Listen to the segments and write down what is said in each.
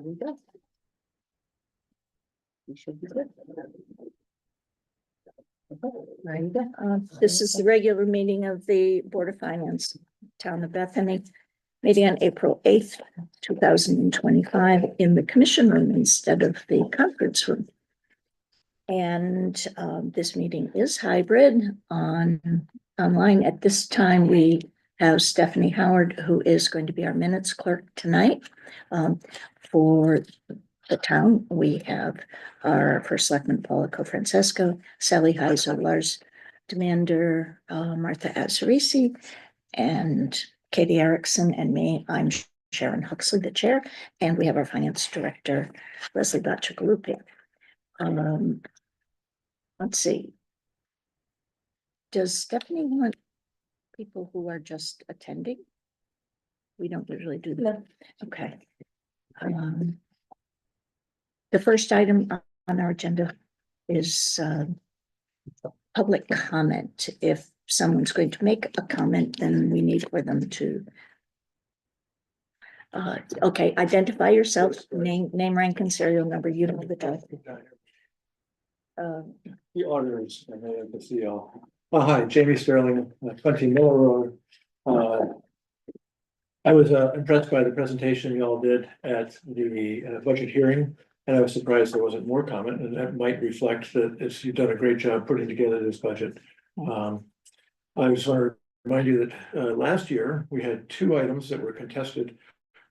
There we go. You should be good. There you go. This is the regular meeting of the Board of Finance, Town of Bethany, meeting on April 8th, 2025 in the commission room instead of the conference room. And this meeting is hybrid online. At this time, we have Stephanie Howard, who is going to be our minutes clerk tonight. For the town, we have our first selectman, Paula Cofrancesco, Sally Heiser, Lars Demander, Martha Azarisi, and Katie Erickson, and me. I'm Sharon Huxley, the chair, and we have our finance director, Leslie Bacigalupi. Let's see. Does Stephanie want people who are just attending? We don't usually do that. No. Okay. The first item on our agenda is public comment. If someone's going to make a comment, then we need for them to okay, identify yourself, name, rank, and serial number. You don't have the time. The auditors, and they have the CEO. Oh, hi, Jamie Sterling, 20 Miller Road. I was impressed by the presentation you all did at the budget hearing, and I was surprised there wasn't more comment, and that might reflect that you've done a great job putting together this budget. I just want to remind you that last year we had two items that were contested.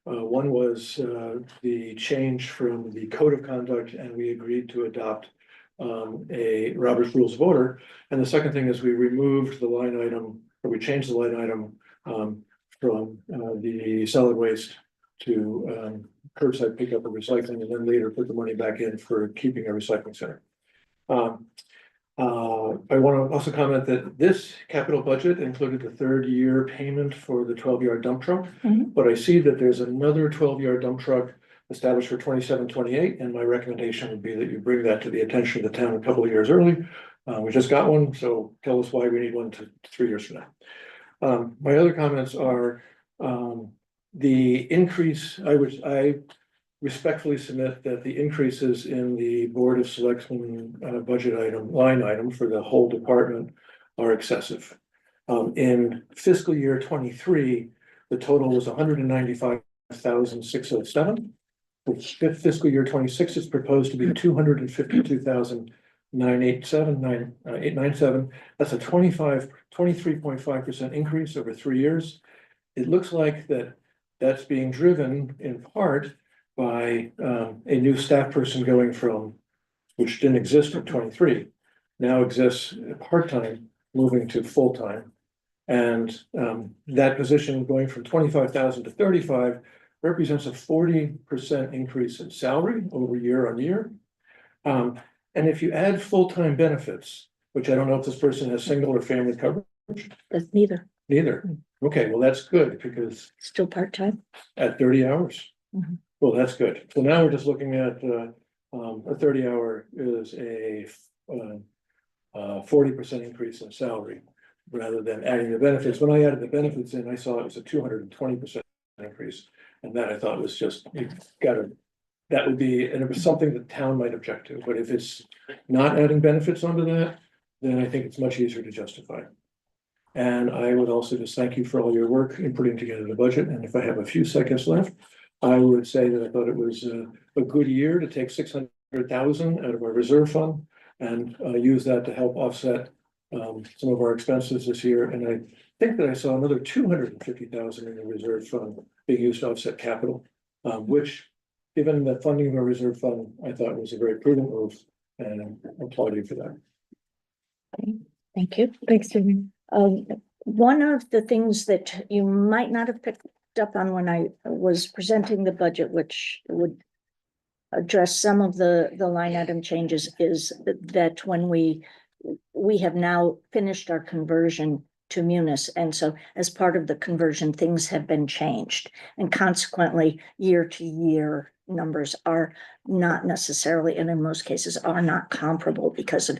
One was the change from the code of conduct, and we agreed to adopt a Robert's Rules of Order. And the second thing is we removed the line item, or we changed the line item from the solid waste to curbside pickup and recycling, and then later put the money back in for keeping a recycling center. I want to also comment that this capital budget included the third year payment for the 12-yard dump truck, but I see that there's another 12-yard dump truck established for 27-28, and my recommendation would be that you bring that to the attention of the town a couple of years early. We just got one, so tell us why we need one to 3 years from now. My other comments are the increase. I respectfully submit that the increases in the Board of Selectmen budget line item for the whole department are excessive. In fiscal year 23, the total was 195,607. For fiscal year 26 is proposed to be 252,987. That's a 23.5% increase over 3 years. It looks like that's being driven in part by a new staff person going from, which didn't exist in 23, now exists part-time, moving to full-time. And that position going from 25,000 to 35 represents a 40% increase in salary over year on year. And if you add full-time benefits, which I don't know if this person has single or family coverage. That's neither. Neither. Okay, well, that's good because Still part-time. at 30 hours. Mhm. Well, that's good. So now we're just looking at a 30-hour is a 40% increase in salary rather than adding the benefits. When I added the benefits in, I saw it was a 220% increase. And that I thought was just, that would be, and it was something the town might object to, but if it's not adding benefits onto that, then I think it's much easier to justify. And I would also just thank you for all your work in putting together the budget. And if I have a few seconds left, I would say that I thought it was a good year to take 600,000 out of our reserve fund and use that to help offset some of our expenses this year. And I think that I saw another 250,000 in the reserve fund being used to offset capital, which, given the funding of our reserve fund, I thought was a very prudent move, and I applaud you for that. Okay. Thank you. Thanks, Jamie. One of the things that you might not have picked up on when I was presenting the budget, which would address some of the line item changes, is that when we have now finished our conversion to Munis, and so as part of the conversion, things have been changed, and consequently, year to year numbers are not necessarily, and in most cases, are not comparable because of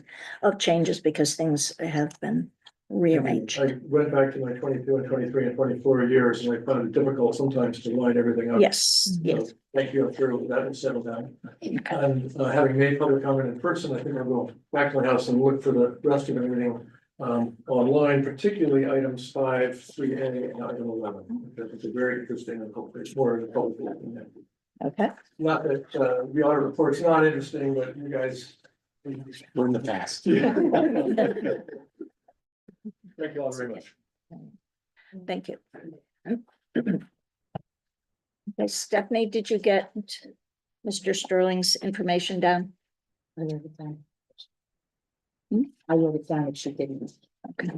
changes, because things have been rearrange. I went back to my 22 and 23 and 24 years, and I found it difficult sometimes to line everything up. Yes, yes. So thank you, I'm sure that will settle down. Okay. And having made public comment in person, I think I'll go back to my house and look for the rest of everything online, particularly items 5, 3A, and item 11. Because it's a very interesting and hopefully it's more in the public. Okay. Not that the audit report's not interesting, but you guys. We're in the past. Thank you all very much. Thank you. Okay, Stephanie, did you get Mr. Sterling's information down? I wrote it down. Hmm? I wrote it down if she didn't. Okay.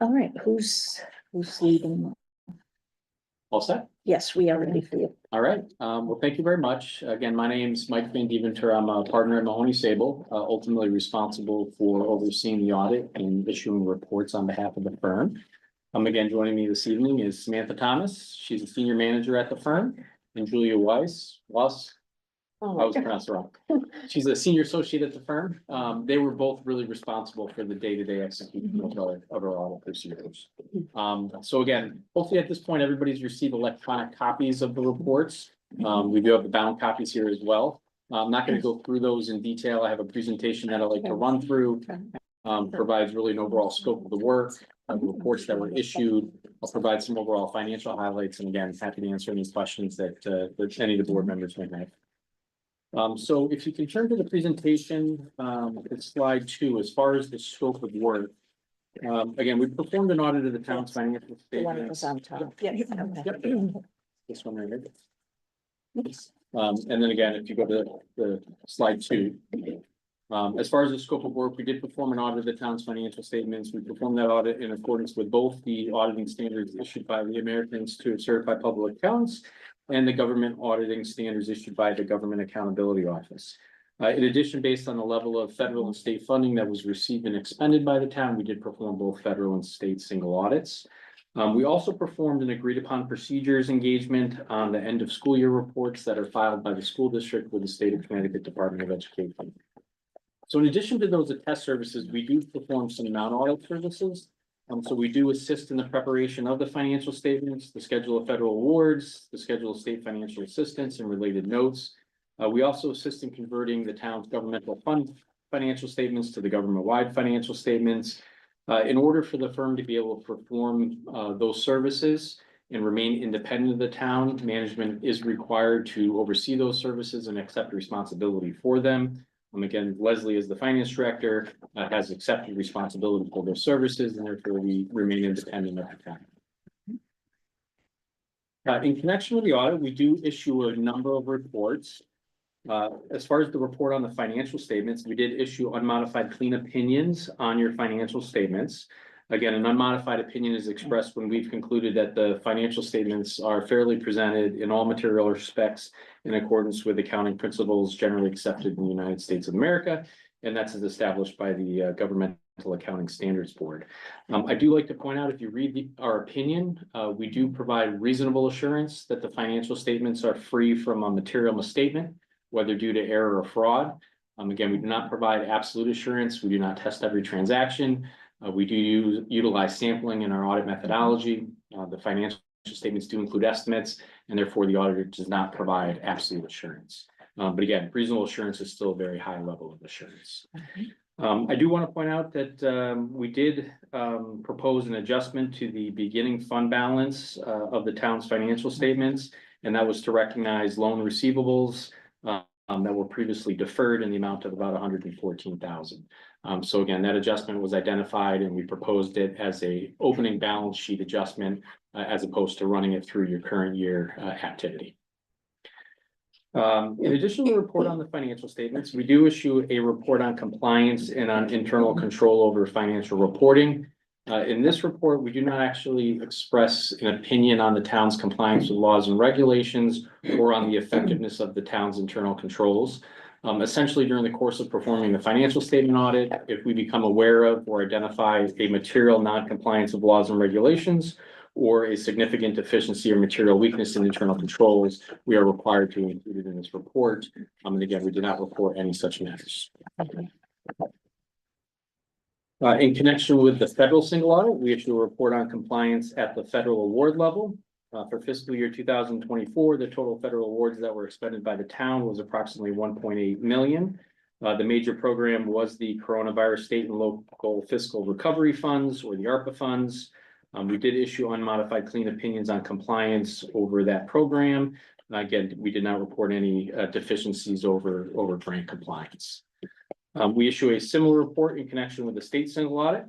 All right, who's leading? All set? Yes, we are ready for you. All right. Well, thank you very much. Again, my name's Mike Van Deventer. I'm a partner at Mahoney Sable, ultimately responsible for overseeing the audit and issuing reports on behalf of the firm. Again, joining me this evening is Samantha Thomas. She's a senior manager at the firm, and Julia Weiss. I was pronounced wrong. She's a senior associate at the firm. They were both really responsible for the day-to-day execution of our audit procedures. So again, hopefully at this point, everybody's received electronic copies of the reports. We do have the bound copies here as well. I'm not going to go through those in detail. I have a presentation that I like to run through. Provides really an overall scope of the work, the reports that were issued. I'll provide some overall financial highlights, and again, happy to answer any questions that any of the board members may have. So if you can turn to the presentation, it's slide 2, as far as the scope of work. Again, we performed an audit of the town's financial The one that was statements. on top. Yeah. Yep. This one right here. And then again, if you go to the slide 2. As far as the scope of work, we did perform an audit of the town's financial statements. We performed that audit in accordance with both the auditing standards issued by the American Institute of Certified Public Accountants and the government auditing standards issued by the Government Accountability Office. In addition, based on the level of federal and state funding that was received and expended by the town, we did perform both federal and state single audits. We also performed an agreed upon procedures engagement on the end of school year reports that are filed by the school district with the state of Connecticut Department of Education. So in addition to those attest services, we do perform some non-audit services. So we do assist in the preparation of the financial statements, the schedule of federal awards, the schedule of state financial assistance and related notes. We also assist in converting the town's governmental fund financial statements to the government-wide financial statements. In order for the firm to be able to perform those services and remain independent of the town, management is required to oversee those services and accept responsibility for them. Again, Leslie, as the finance director, has accepted responsibility for those services, and therefore we remain independent of the town. In connection with the audit, we do issue a number of reports. As far as the report on the financial statements, we did issue unmodified clean opinions on your financial statements. Again, an unmodified opinion is expressed when we've concluded that the financial statements are fairly presented in all material respects in accordance with accounting principles generally accepted in the United States of America, and that's as established by the Governmental Accounting Standards Board. I do like to point out, if you read our opinion, we do provide reasonable assurance that the financial statements are free from a material misstatement, whether due to error or fraud. Again, we do not provide absolute assurance. We do not test every transaction. We do utilize sampling in our audit methodology. The financial statements do include estimates, and therefore the auditor does not provide absolute assurance. But again, reasonable assurance is still a very high level of assurance. I do want to point out that we did propose an adjustment to the beginning fund balance of the town's financial statements, and that was to recognize loan receivables that were previously deferred in the amount of about $114,000. So again, that adjustment was identified, and we proposed it as a opening balance sheet adjustment as opposed to running it through your current year activity. In addition to the report on the financial statements, we do issue a report on compliance and on internal control over financial reporting. In this report, we do not actually express an opinion on the town's compliance with laws and regulations or on the effectiveness of the town's internal controls. Essentially, during the course of performing the financial statement audit, if we become aware of or identify a material non-compliance of laws and regulations or a significant deficiency or material weakness in internal controls, we are required to include it in this report. And again, we do not report any such matters. In connection with the federal single audit, we issue a report on compliance at the federal award level. For fiscal year 2024, the total federal awards that were expended by the town was approximately 1.8 million. The major program was the Coronavirus State and Local Fiscal Recovery Funds, or the ARPA funds. We did issue unmodified clean opinions on compliance over that program. Again, we did not report any deficiencies over grant compliance. We issue a similar report in connection with the state single audit.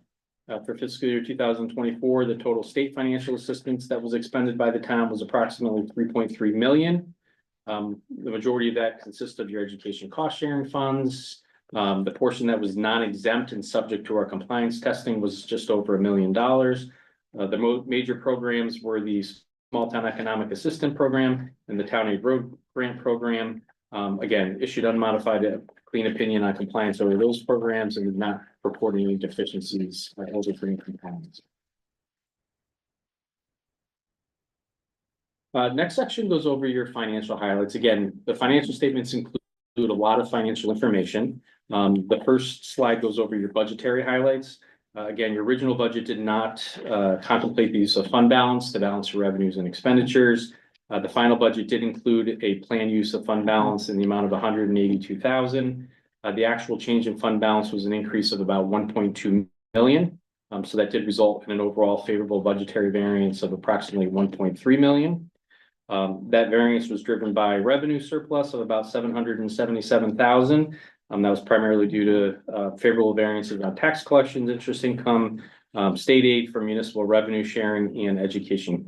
For fiscal year 2024, the total state financial assistance that was expended by the town was approximately 3.3 million. The majority of that consists of your education cost sharing funds. The portion that was non-exempt and subject to our compliance testing was just over $1 million. The major programs were the Small Town Economic Assistance Program and the Town Aid Road Grant Program. Again, issued unmodified clean opinion on compliance over those programs and did not report any deficiencies over grant compliance. Next section goes over your financial highlights. Again, the financial statements include a lot of financial information. The first slide goes over your budgetary highlights. Again, your original budget did not contemplate the use of fund balance to balance your revenues and expenditures. The final budget did include a planned use of fund balance in the amount of 182,000. The actual change in fund balance was an increase of about 1.2 million. So that did result in an overall favorable budgetary variance of approximately 1.3 million. That variance was driven by revenue surplus of about 777,000. That was primarily due to favorable variances on tax collections, interest income, state aid for municipal revenue sharing, and education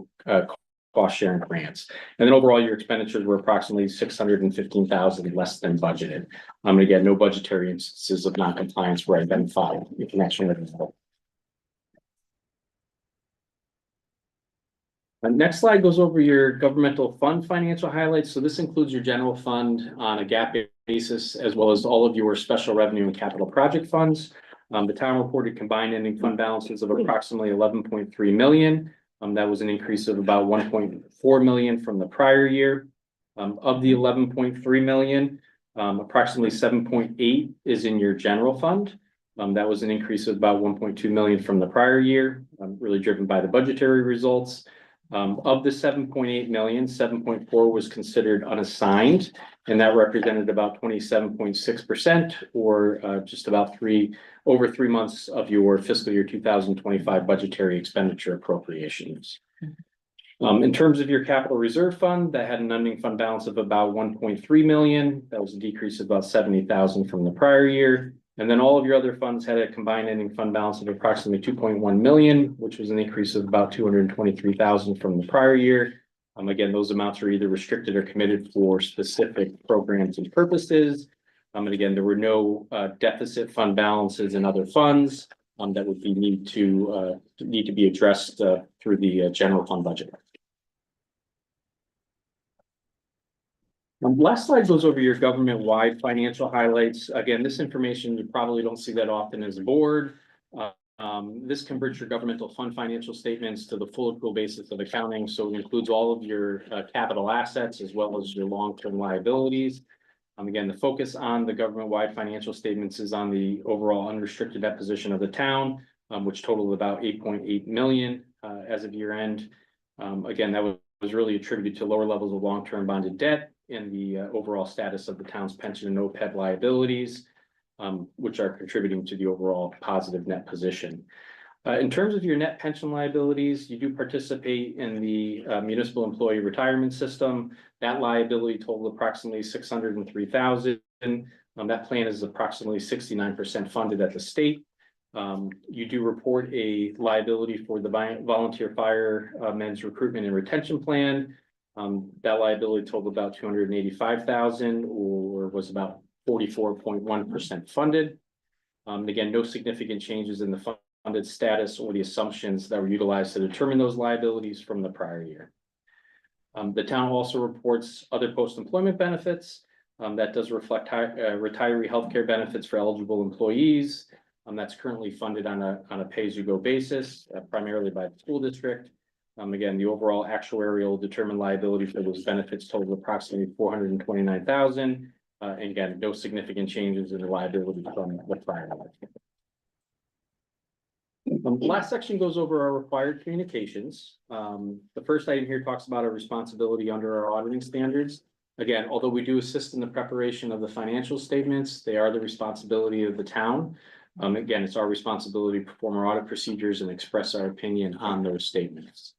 cost sharing grants. And then overall, your expenditures were approximately 615,000 less than budgeted. Again, no budgetary instances of non-compliance were identified in connection with this. Next slide goes over your governmental fund financial highlights. So this includes your general fund on a GAAP basis, as well as all of your special revenue and capital project funds. The town reported combined ending fund balances of approximately 11.3 million. That was an increase of about 1.4 million from the prior year. Of the 11.3 million, approximately 7.8 is in your general fund. That was an increase of about 1.2 million from the prior year, really driven by the budgetary results. Of the 7.8 million, 7.4 was considered unassigned, and that represented about 27.6%, or just about over 3 months of your fiscal year 2025 budgetary expenditure appropriations. In terms of your capital reserve fund, that had an ending fund balance of about 1.3 million. That was a decrease of about 70,000 from the prior year. And then all of your other funds had a combined ending fund balance of approximately 2.1 million, which was an increase of about 223,000 from the prior year. Again, those amounts are either restricted or committed for specific programs and purposes. And again, there were no deficit fund balances in other funds that would need to be addressed through the general fund budget. Last slide goes over your government-wide financial highlights. Again, this information, you probably don't see that often as a board. This converts your governmental fund financial statements to the full accrual basis of accounting. So it includes all of your capital assets as well as your long-term liabilities. Again, the focus on the government-wide financial statements is on the overall unrestricted debt position of the town, which totaled about 8.8 million as of year end. Again, that was really attributed to lower levels of long-term bonded debt and the overall status of the town's pension and OPEB liabilities, which are contributing to the overall positive net position. In terms of your net pension liabilities, you do participate in the municipal employee retirement system. That liability totaled approximately 603,000. That plan is approximately 69% funded at the state. You do report a liability for the volunteer firemen's recruitment and retention plan. That liability totaled about 285,000, or was about 44.1% funded. Again, no significant changes in the funded status or the assumptions that were utilized to determine those liabilities from the prior year. The town also reports other post-employment benefits. That does reflect retiree healthcare benefits for eligible employees. That's currently funded on a pay-as-you-go basis, primarily by the school district. Again, the overall actuarial determined liability for those benefits totaled approximately 429,000. And again, no significant changes in the liability from the prior year. The last section goes over our required communications. The first item here talks about our responsibility under our auditing standards. Again, although we do assist in the preparation of the financial statements, they are the responsibility of the town. Again, it's our responsibility to perform our audit procedures and express our opinion on those statements.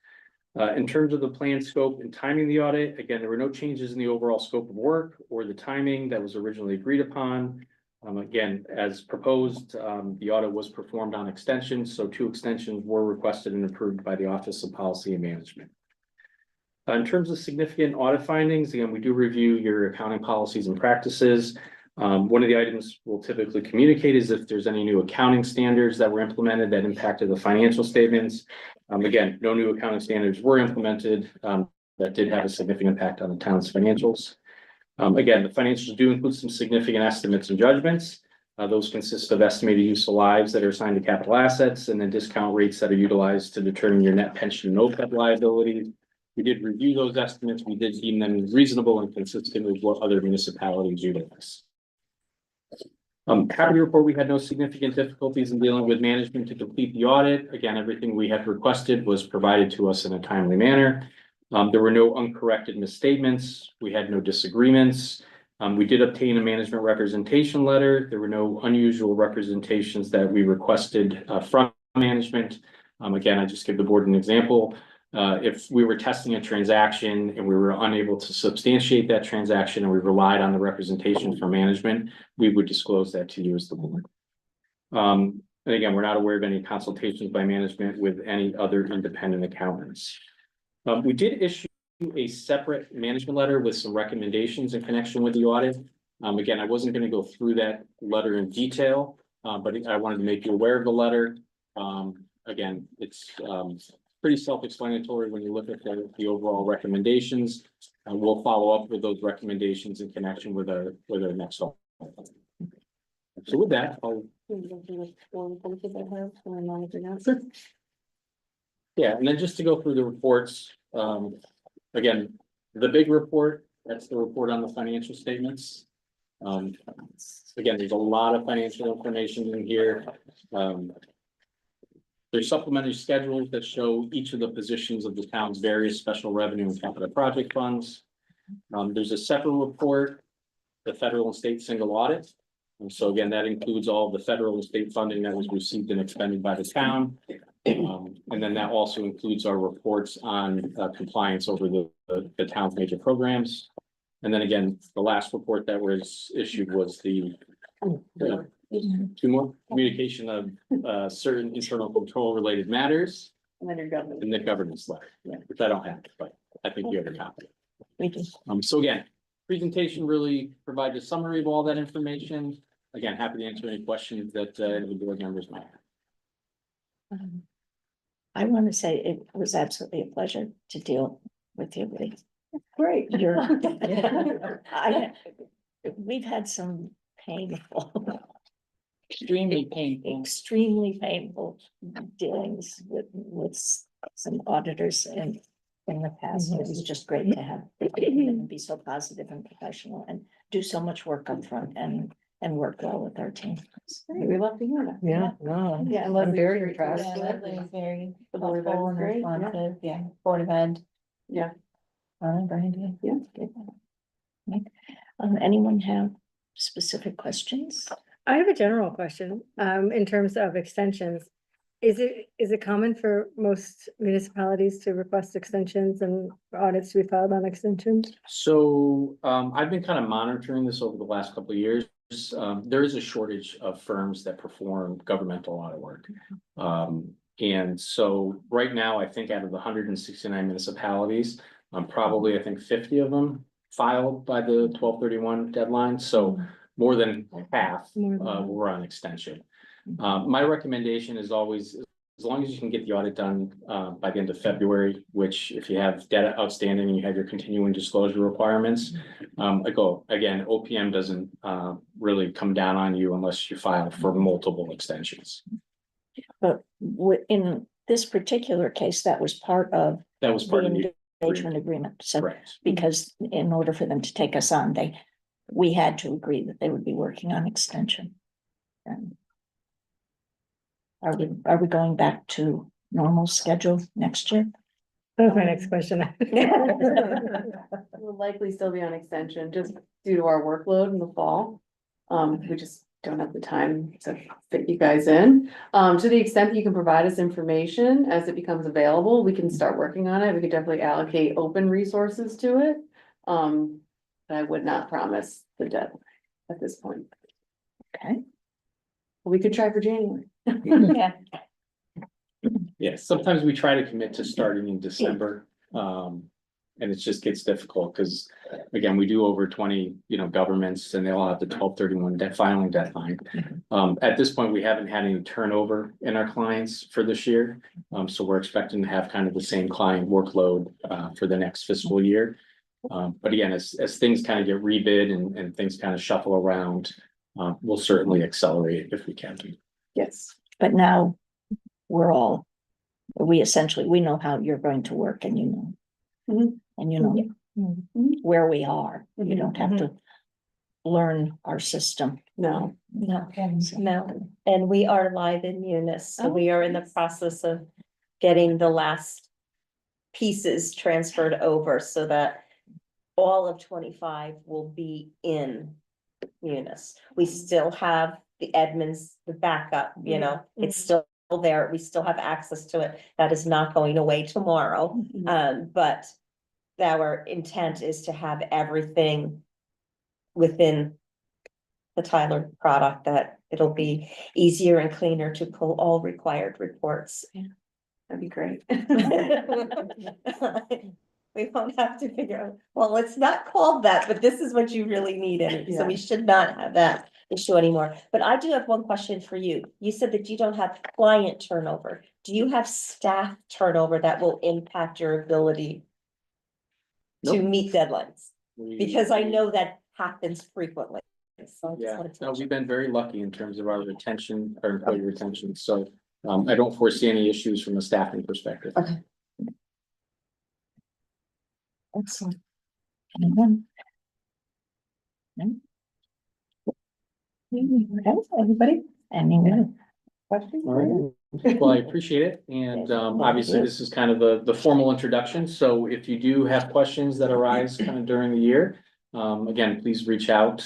In terms of the plan, scope, and timing of the audit, again, there were no changes in the overall scope of work or the timing that was originally agreed upon. Again, as proposed, the audit was performed on extensions, so 2 extensions were requested and approved by the Office of Policy and Management. In terms of significant audit findings, again, we do review your accounting policies and practices. One of the items we'll typically communicate is if there's any new accounting standards that were implemented that impacted the financial statements. Again, no new accounting standards were implemented that did have a significant impact on the town's financials. Again, the financials do include some significant estimates and judgments. Those consist of estimated useful lives that are assigned to capital assets and then discount rates that are utilized to determine your net pension and OPEB liability. We did review those estimates. We did deem them reasonable and consistent with what other municipalities utilize. Happy to report we had no significant difficulties in dealing with management to complete the audit. Again, everything we had requested was provided to us in a timely manner. There were no uncorrected misstatements. We had no disagreements. We did obtain a management representation letter. There were no unusual representations that we requested from management. Again, I just give the board an example. If we were testing a transaction and we were unable to substantiate that transaction and we relied on the representation from management, we would disclose that to you as the board. And again, we're not aware of any consultations by management with any other independent accountants. We did issue a separate management letter with some recommendations in connection with the audit. Again, I wasn't going to go through that letter in detail, but I wanted to make you aware of the letter. Again, it's pretty self-explanatory when you look at the overall recommendations. We'll follow up with those recommendations in connection with our next audit. So with that, yeah, and then just to go through the reports, again, the big report, that's the report on the financial statements. Again, there's a lot of financial information in here. There's supplementary schedules that show each of the positions of the town's various special revenue and capital project funds. There's a separate report, the federal and state single audit. And so again, that includes all the federal and state funding that was received and expended by the town. And then that also includes our reports on compliance over the town's major programs. And then again, the last report that was issued was the 2 more communication of certain internal control related matters. And the governance letter, which I don't have, but I think you have a copy. Thank you. So again, presentation really provides a summary of all that information. Again, happy to answer any questions that the board members might have. I want to say it was absolutely a pleasure to deal with you. Great. We've had some painful, Extremely painful. extremely painful dealings with some auditors in the past. It was just great to have them be so positive and professional and do so much work up front and work well with our team. We love to hear that. Yeah, no, Yeah, I'm very impressed. Yeah, Leslie was very The board of Ed was great, yeah. responsive, yeah, Board of Ed. Yeah. Brandy. Yeah. Good. Anyone have specific questions? I have a general question, in terms of extensions. Is it common for most municipalities to request extensions and audits to be filed on extensions? So I've been kind of monitoring this over the last couple of years. There is a shortage of firms that perform governmental audit work. And so right now, I think out of the 169 municipalities, probably I think 50 of them filed by the 12/31 deadline. So more than half were on extension. My recommendation is always, as long as you can get the audit done by the end of February, which if you have data outstanding and you have your continuing disclosure requirements, again, OPM doesn't really come down on you unless you file for multiple extensions. But in this particular case, that was part of That was part of the the engagement agreement. So correct. because in order for them to take us on, we had to agree that they would be working on extension. And Are we going back to normal schedule next year? That was my next question. We'll likely still be on extension just due to our workload in the fall. We just don't have the time to fit you guys in. To the extent that you can provide us information as it becomes available, we can start working on it. We could definitely allocate open resources to it. But I would not promise the deadline at this point. Okay. We could try for January. Yeah. Yeah, sometimes we try to commit to starting in December. And it just gets difficult because, again, we do over 20, governments and they all have the 12/31 debt filing deadline. At this point, we haven't had any turnover in our clients for this year. So we're expecting to have kind of the same client workload for the next fiscal year. But again, as things kind of get rebid and things kind of shuffle around, we'll certainly accelerate if we can. Yes. But now we know how you're going to work and Mhm. where we are. You Mhm. don't have to learn our system. No. No, no, and we are live in Munis, so we are in the process of getting the last pieces transferred over so that all of 25 will be in Munis. We still have the Edmonds, the backup, it's still there. We still have access to it. That is not going away tomorrow. But our intent is to have everything within the Tyler product, that it'll be easier and cleaner to pull all required reports. That'd be great. We won't have to figure out, well, it's not called that, but this is what you really need, and so we should not have that issue anymore. But I do have one question for you. You said that you don't have client turnover. Do you have staff turnover that will impact your ability to Nope. meet deadlines? Because I know that happens frequently. So I just Yeah, wanted to no, check. we've been very lucky in terms of our retention, our employee retention, so I don't foresee any issues from a staffing perspective. Okay. Excellent. Anyone? No? Everybody? Anyone? Questions? All right, well, I appreciate it, and obviously this is kind of the formal introduction, so if you do have questions that arise kind of during the year. Again, please reach out,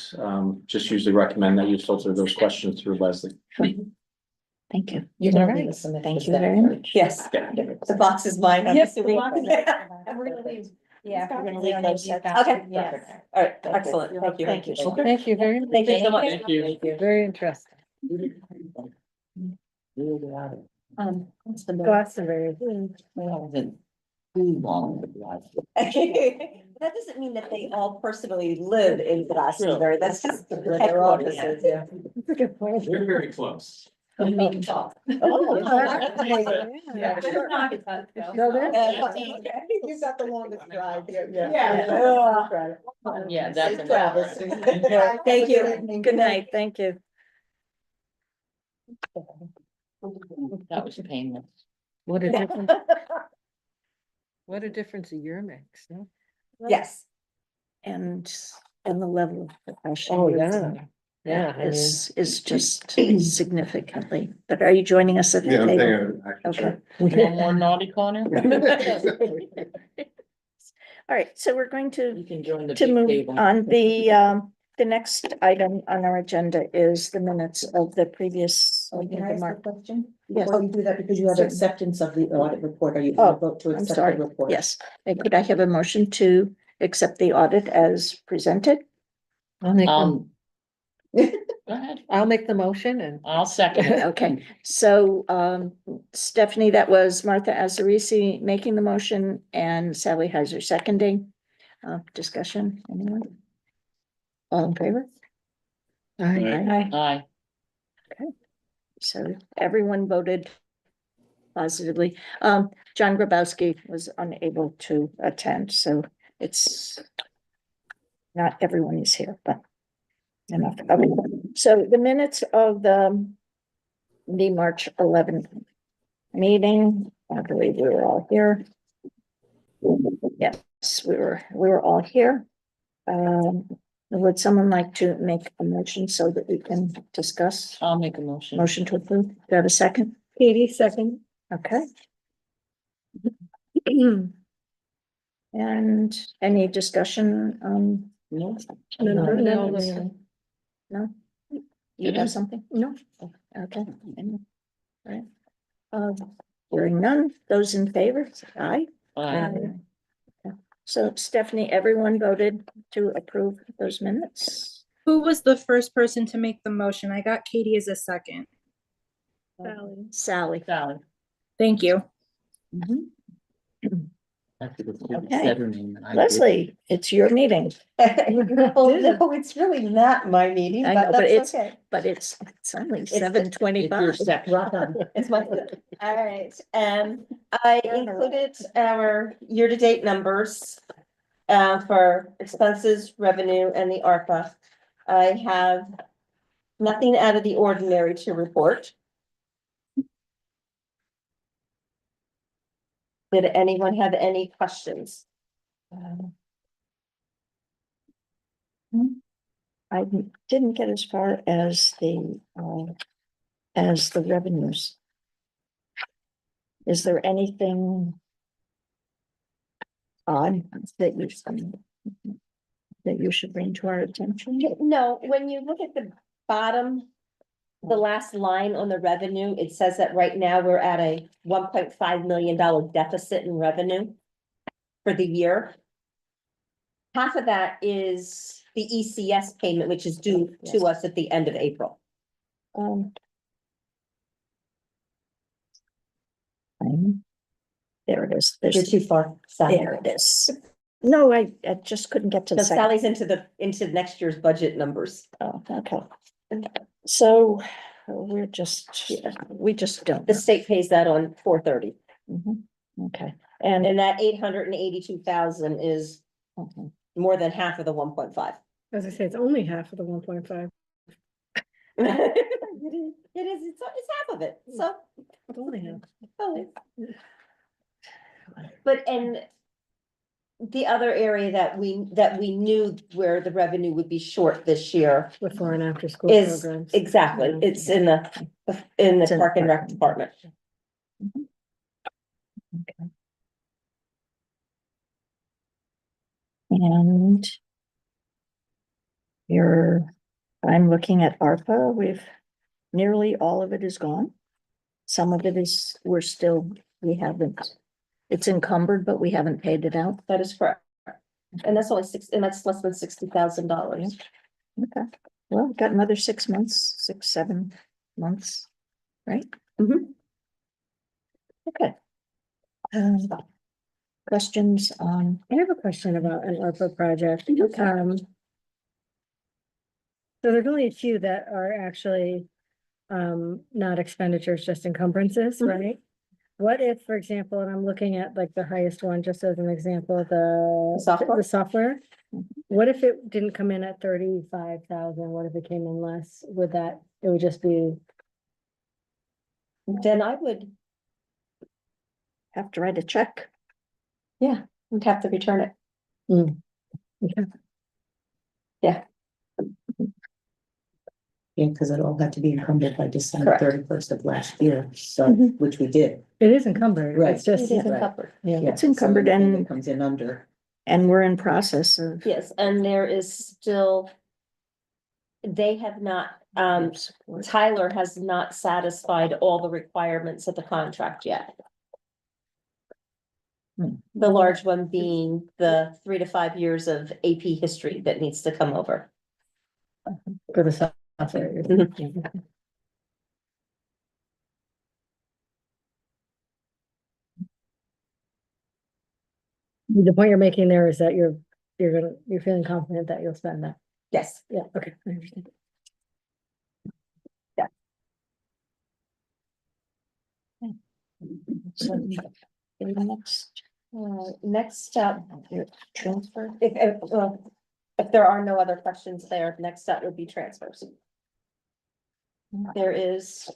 just usually recommend that you filter those questions through Leslie. Thank you. You're All gonna right. leave us some Thank extra you stuff, very right? much. Yes, Yeah. the box is mine. I'm Yep, the assuming. box is- Yeah. We're gonna leave. Yeah, we're gonna leave leave those those sets. Okay, Yes. perfect. All right, excellent. Thank you. Thank you. Okay. Thank you very much. Thank you so much. Thank you. Very interesting. Glastonbury. That doesn't mean that they all personally live in Glastonbury. That's just the headquarters. Yeah. That's a good point. We're very close. And we can talk. Oh, Yeah. No, that's- You've got the longest drive. Yeah, that's Safe travels. enough. Thank you. Good night, thank you. That was painless. What a difference, what a difference a year makes, no? Yes. And the level of Oh, professionalism yeah, I mean. is just significantly, but are you joining us at the Yeah, I'm table? thinking. Okay, One more naughty corner? all right, so we're going You can join the to big move table. on. The next item on our agenda is the minutes of the previous. Can I ask a question? Yes. Before you do that, because you have Certainly. acceptance of the audit report, are you Oh, going to vote to I'm accept sorry, the report? yes. Could I have a motion to accept the audit as presented? I'll make, Go ahead. I'll make the motion and. I'll second it. Okay, so Stephanie, that was Martha Azarisi making the motion and Sally Heiser seconding. Discussion, anyone? All in favor? Aye. Aye. So everyone voted positively. John Grabowski was unable to attend, so it's not everyone is here, but enough. Okay, so the minutes of the March 11th meeting, I believe we were all here. Yes, we were all here. Would someone like to make a motion so that we can discuss? I'll make a motion. Motion to approve. Do I have a second? Katie, second. Okay. And any discussion on? No. No. No? You have something? No. Okay. Right. Hearing none, those in favor, say aye. Aye. So Stephanie, everyone voted to approve those minutes? Who was the first person to make the motion? I got Katie as a second. Sally. Sally. Thank you. Mhm. I think it's Okay. said her name, and I did. Leslie, it's your meeting, Well, no, it's really not my meeting, I know, but but that's okay. but it's only the- 7:25. It's your section. Rock on. It's my, all right, and I included our year-to-date numbers for expenses, revenue, and the ARPA. I have nothing out of the ordinary to report. Did anyone have any questions? I didn't get as far as the revenues. Is there anything odd that you should bring to our attention? No, when you look at the bottom, the last line on the revenue, it says that right now we're at a $1.5 million deficit in revenue for the year. Half of that is the ECS payment, which is due to us at the end of April. There it is. You're There's, too far, Sally. there it is. No, I just couldn't get to the So second. Sally's into next year's budget numbers. Oh, okay. So we just don't. The state pays that on 4/30, Mhm. Okay, and and that 882,000 is okay. more than half of the 1.5. As I say, it's only half of the 1.5. It's half of it, so. It's only half. But and the other area that we knew where the revenue would be short this year Before and after school is programs. exactly, Yeah. it's in the It's in the Park and Rec park. department. Okay. And I'm looking at ARPA, nearly all of it is gone. Some of it is, it's encumbered, but we haven't paid it out. That is correct. And that's that's less than $60,000. Okay, well, we've got another 6 months, 7 months, right? Mhm. Okay. Questions on? I have a question about an ARPA project. Okay. So there's only a few that are actually not expenditures, just encumbrances, Mhm. right? What if, for example, and I'm looking at like the highest one, just as an example, the Software? the software. Mhm. What if it didn't come in at 35,000? What if it came in less? It would just be, Then I would, Have to write a check. would have to return it. okay. Yeah, because it all had to be encumbered by December Correct. 31st of last year, so, Mhm. which we did. It is encumbered. Right. It's just, It is Right. encumbered. yeah. Yeah, It's encumbered so anything and- that comes in under. And we're in process of. Yes, and there is still. They have not, Support. Tyler has not satisfied all the requirements of the contract yet. The large one being the 3 to 5 years of AP history that needs to come over. For the software. Mhm. The point you're making there is that you're feeling confident that you'll spend that. Yes. Yeah, okay, I understand. So, next, Next up, your transfer. if there are no other questions there, next up would be transfers. There is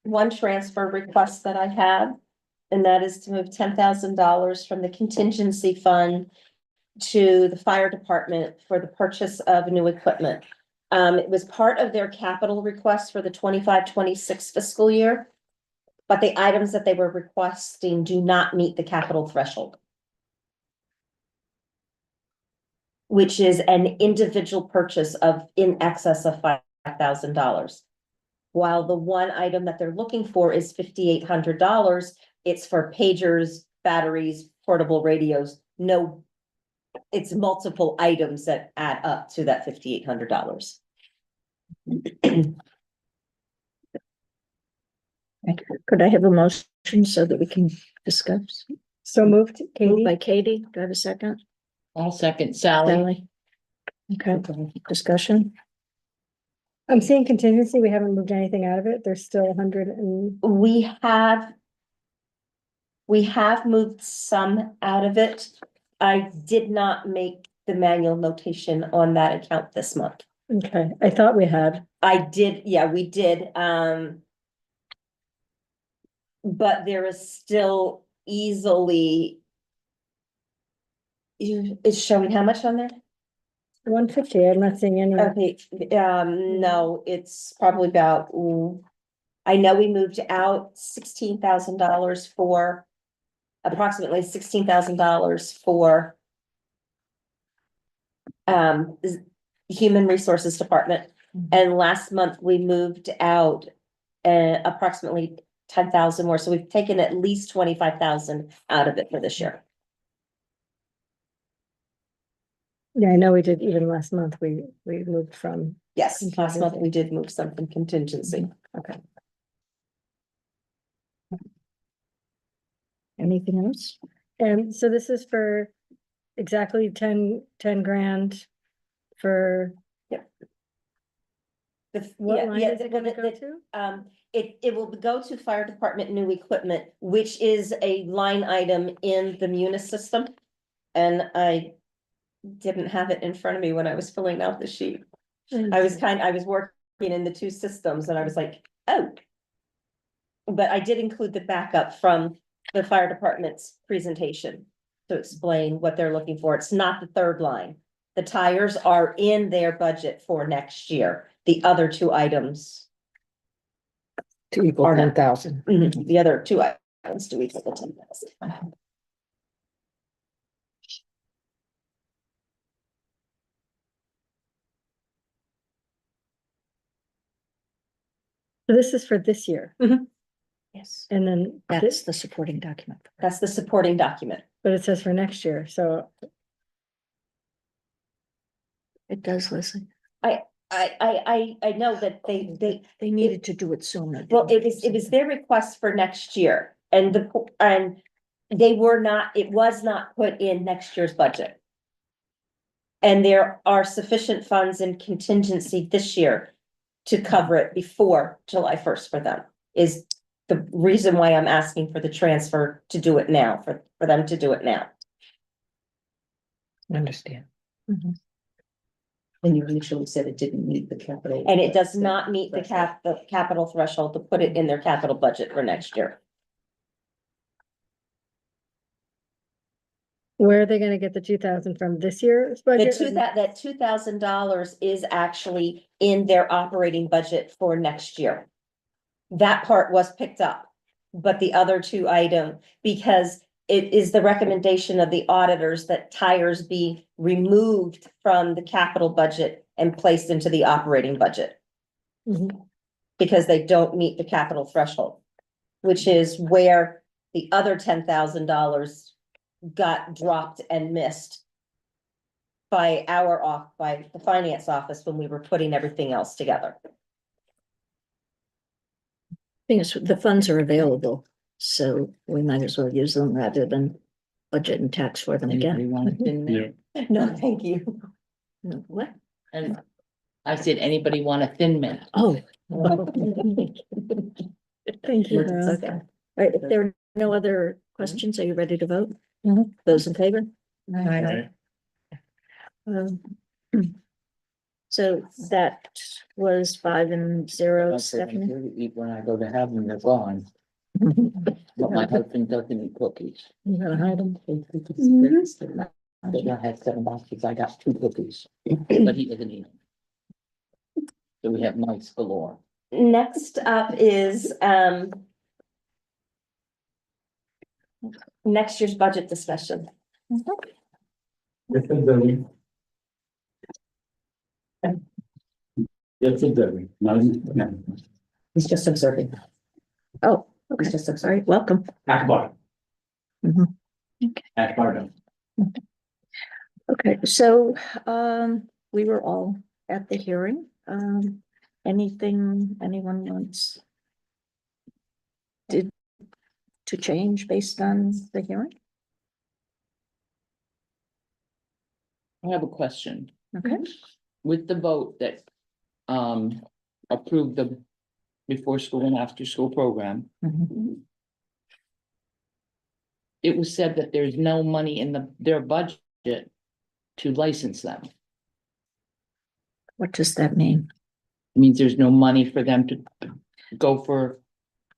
one transfer request that I have, and that is to move $10,000 from the contingency fund to the fire department for the purchase of new equipment. It was part of their capital request for the 25-26 fiscal year. but the items that they were requesting do not meet the capital threshold. Which is an individual purchase of in excess of $5,000. While the one item that they're looking for is $5,800, it's for pagers, batteries, portable radios. No, it's multiple items that add up to that $5,800. Could I have a motion so that we can discuss? So moved, Moved Katie? by Katie, do I have a second? I'll second Sally. Sally? Okay, discussion? I'm seeing contingency. We haven't moved anything out of it. There's still 100 and, We have moved some out of it. I did not make the manual notation on that account this month. okay, I thought we had. I did, yeah, we did, but there is still easily. It's showing how much on there? 150, I'm not seeing any. Okay, no, it's probably about, I know we moved out $16,000 for. Approximately $16,000 for. Human Resources Department, and last month we moved out. Approximately 10,000 more, so we've taken at least 25,000 out of it for this year. Yeah, I know we did even last month. We moved from, Yes, last month Contingency. we did move some from contingency. okay. Anything else? And so this is for exactly 10 grand for what line is it gonna go to? It will go to fire department new equipment, which is a line item in the Munis system. And I didn't have it in front of me when I was filling out the sheet. I was working in the two systems and I was like, oh. But I did include the backup from the fire department's presentation to explain what they're looking for. It's not the third line. The tires are in their budget for next year. The other two items. To equal Are not. 10,000. The other two items do equal the 10,000. So this is for this year, Yes, and then, That's the supporting document. that's the supporting document. but it says for next year, so It does, Leslie. I know that They needed to do it sooner. well, it was their request for next year and they were not, it was not put in next year's budget. And there are sufficient funds in contingency this year to cover it before July 1st for them, is the reason why I'm asking for the transfer to do it now, for them to do it now. Understand. And you initially said it didn't meet the capital. And it does not meet the capital threshold to put it in their capital budget for next year. where are they gonna get the 2,000 from this year's The budget? that $2,000 is actually in their operating budget for next year. That part was picked up, but the other two item, because it is the recommendation of the auditors that tires be removed from the capital budget and placed into the operating budget. Mhm. Because they don't meet the capital threshold, which is where the other $10,000 got dropped and missed by the finance office when we were putting everything else together. Thing is, the funds are available, so we might as well use them rather than budget and tax for them Anybody again. want a thin man? No, thank you. No, what? And I said, anybody want a thin man? Oh. Thank you. Val. Okay. All right, if there are no other questions, are you ready to vote? Mhm. Those in favor? Aye. Um, So that was 5-0, Stephanie. To eat when I go to heaven, they're gone, but my husband doesn't eat cookies. You gonna hide them? I had 7 boxes, I got 2 cookies, but he doesn't eat them. So we have mice galore. Next up is, next year's budget discussion. He's just observing. Oh, okay, He's just all observing. right, welcome. Akbar. Mhm. Akbar. Okay, so, we were all at the hearing. Anything anyone wants to change based on the hearing? I have a question. Okay, With the vote that approved the before school and after school program, Mhm. it was said that there's no money in their budget to license them. What does that mean? It means there's no money for them to go for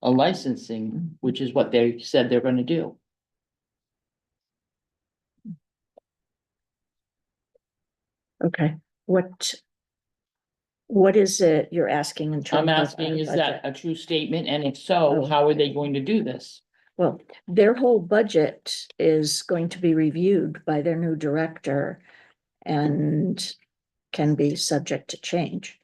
a licensing, which is what they said they're gonna do. Okay, what is it you're asking in terms I'm of our asking, is that budget? a true statement? And if so, Oh. how are they going to do this? Well, their whole budget is going to be reviewed by their new director and can be subject to change.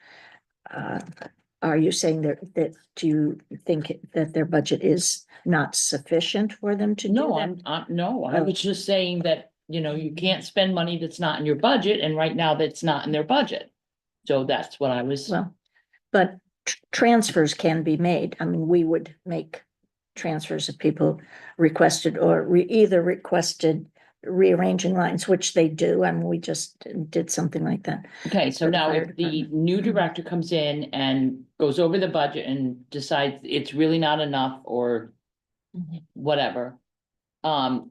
Are you saying that do you think that their budget is not sufficient for them to do No, that? no, I Oh. was just saying that, you can't spend money that's not in your budget, and right now that's not in their budget. So that's what I was, Well, but transfers can be made. I mean, we would make transfers if people requested or either requested rearranging lines, which they do. I mean, we just did something like that. okay, so for the now fire if the department. new director comes in and goes over the budget and decides it's really not enough or whatever.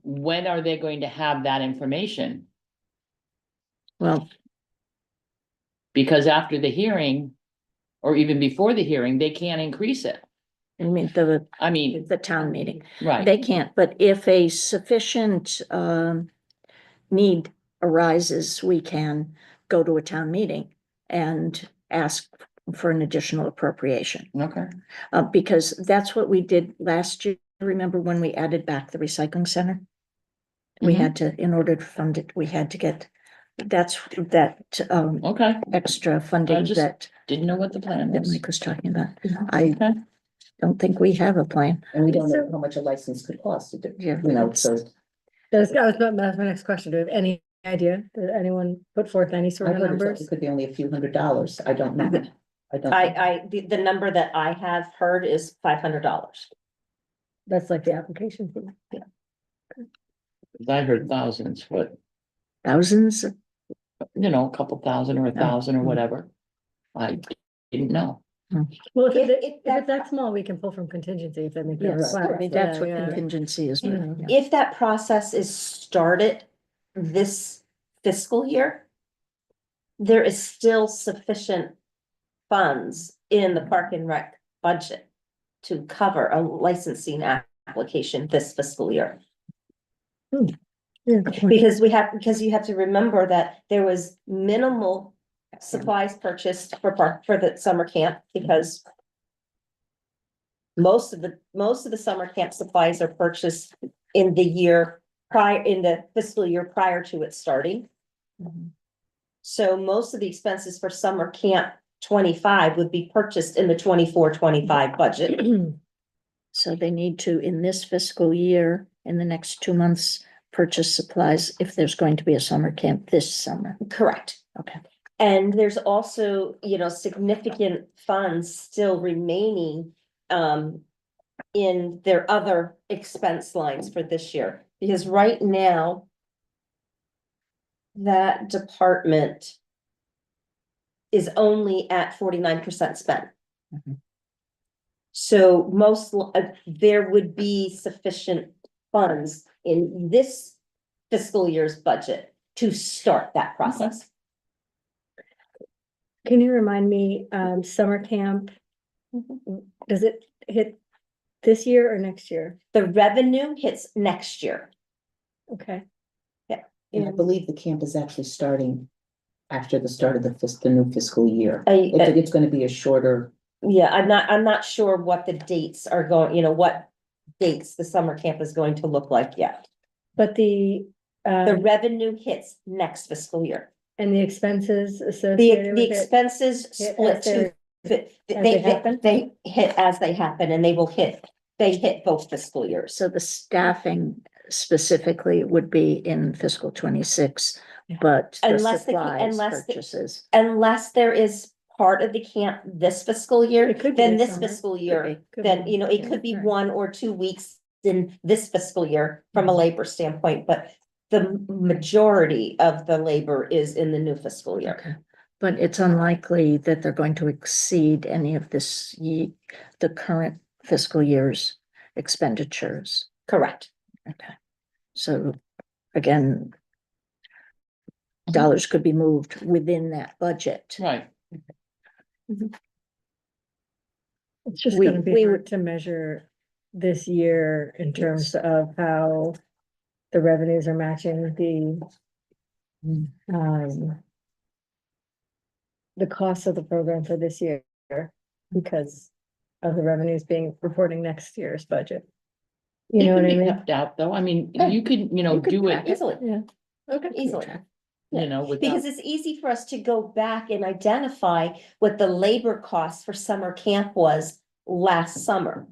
When are they going to have that information? Well, Because after the hearing, or even before the hearing, they can't increase it. I mean, I mean, the town meeting. right, They can't, but if a sufficient need arises, we can go to a town meeting and ask for an additional appropriation. okay, Because that's what we did last year. Remember when we added back the recycling center? We Mhm. had to, in order to fund it, we had to get, that okay, extra funding just- that didn't know what the plan was. Mike was talking about. I Okay. don't think we have a plan. And we don't know how much a license could cost to do, Yeah. so. That's my next question. Do we have any idea? Did anyone put forth any sort I of heard it numbers? could be only a few $100s. I don't know. I don't. The number that I have heard is $500. That's like the application fee. I heard thousands, but Thousands? a couple thousand or 1,000 or whatever. I didn't know. Well, if If- it- if if that- it's that small, we can pull from contingency if they make the Yes, request. that's what Yeah, yeah. contingency is. Yeah. If that process is started this fiscal year, there is still sufficient funds in the Park and Rec budget to cover a licensing application this fiscal year. Yeah, good point. Because you have to remember that there was minimal supplies purchased for the summer camp because most of the summer camp supplies are purchased in the fiscal year prior to it starting. So most of the expenses for summer camp 25 would be purchased in the 24-25 budget. So they need to, in this fiscal year, in the next 2 months, purchase supplies if there's going to be a summer camp this summer. Correct. Okay. And there's also, significant funds still remaining in their other expense lines for this year. Because right now, that department is only at 49% spent. Mhm. So there would be sufficient funds in this fiscal year's budget to start that process. Can you remind me, summer camp, does it hit this year or next year? The revenue hits next year. Okay. And I believe the camp is actually starting after the start of the new fiscal year. It's gonna be a shorter. Yeah, I'm not sure what the dates are going, what dates the summer camp is going to look like yet. But the Revenue hits next fiscal year. and the expenses The, associated the with it. expenses hit split as to, they're- they happen? they hit as they happen and they hit both fiscal years. So the staffing specifically would be in fiscal 26, but the Unless supplies purchases. Unless there is part of the camp this fiscal year, It could be then this this summer. fiscal year, Could then, be. you know, it could be Right. 1 or 2 weeks in this fiscal year from a labor standpoint, but the majority of the labor is in the new fiscal year. Okay, but it's unlikely that they're going to exceed any of the current fiscal year's expenditures. Correct. Okay, so again, dollars could be moved within that budget. Right, It's just We- gonna be we hard would- to measure this year in terms of how the revenues are matching the cost of the program for this year because of the revenues being reporting next year's budget. You know what I It can be mean? kept out, though, I mean, Yeah. you could, you know, You could do track it, Easily, Yeah. Okay. easily. you know, without. Because it's easy for us to go back and identify what the labor cost for summer camp was last summer.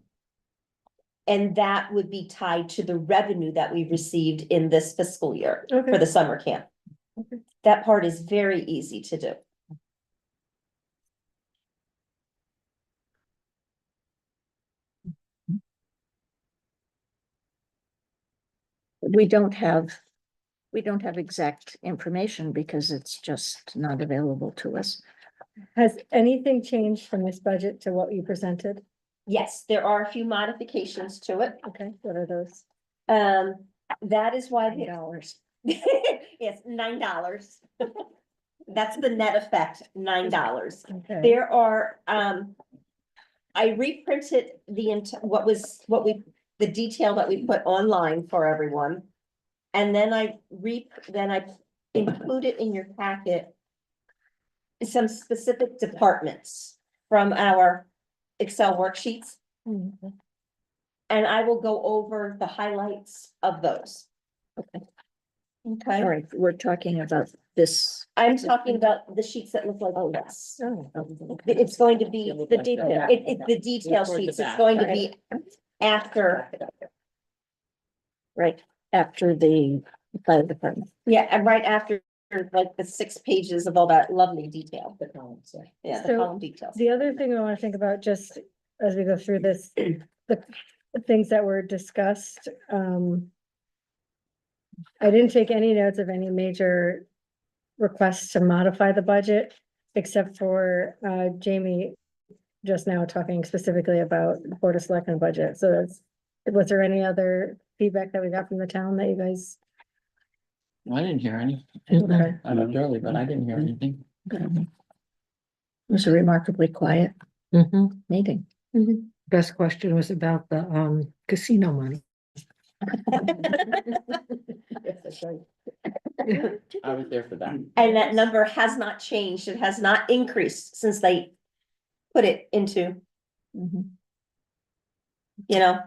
And that would be tied to the revenue that we received in this fiscal year for Okay. the summer camp. Okay. That part is very easy to do. We don't have exact information because it's just not available to us. Has anything changed from this budget to what you presented? Yes, there are a few modifications to it. Okay, what are those? That is why the Dollars. yes, $9. That's the net effect, $9. Okay. There are, I reprinted the detail that we put online for everyone. And then I included in your packet some specific departments from our Excel worksheets. Mhm. And I will go over the highlights of those. Okay. Okay, All right, we're talking about this. I'm talking about the sheets that look like this. Oh, It's going to be Look the like detail, that. it's the detail Towards the sheets, it's back. going to be after, right, after the fire department. yeah, and right after, like, the 6 pages of all that lovely detail. The columns, yeah. Yeah, the So, column details. The other thing I want to think about, just as we go through this, the things that were discussed, I didn't take any notes of any major requests to modify the budget, except for, Jamie just now talking specifically about the Board of Selectmen budget. So was there any other feedback that we got from the town that you guys? I didn't hear any. Okay. I looked early, but I didn't hear anything. It was a remarkably quiet meeting. Best question was about the casino money. Yes, that's right. I was there for that. And that number has not changed, it has not increased since they put it into, Mhm. you know,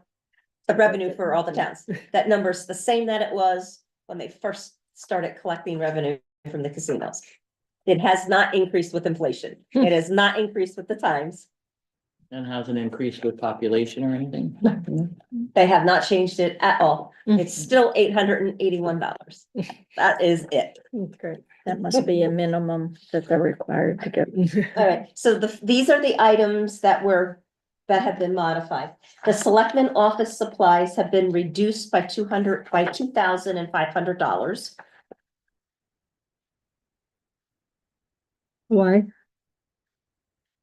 the revenue for all the towns. That number's the same that it was when they first started collecting revenue from the casinos. It has not increased with inflation. It has not increased with the times. And hasn't increased with population or anything. They have not changed it at all. It's still $881. That is it. That's great. That must be a minimum that they're required to get. All right, so these are the items that have been modified. The selectmen office supplies have been reduced by $2,500. Why?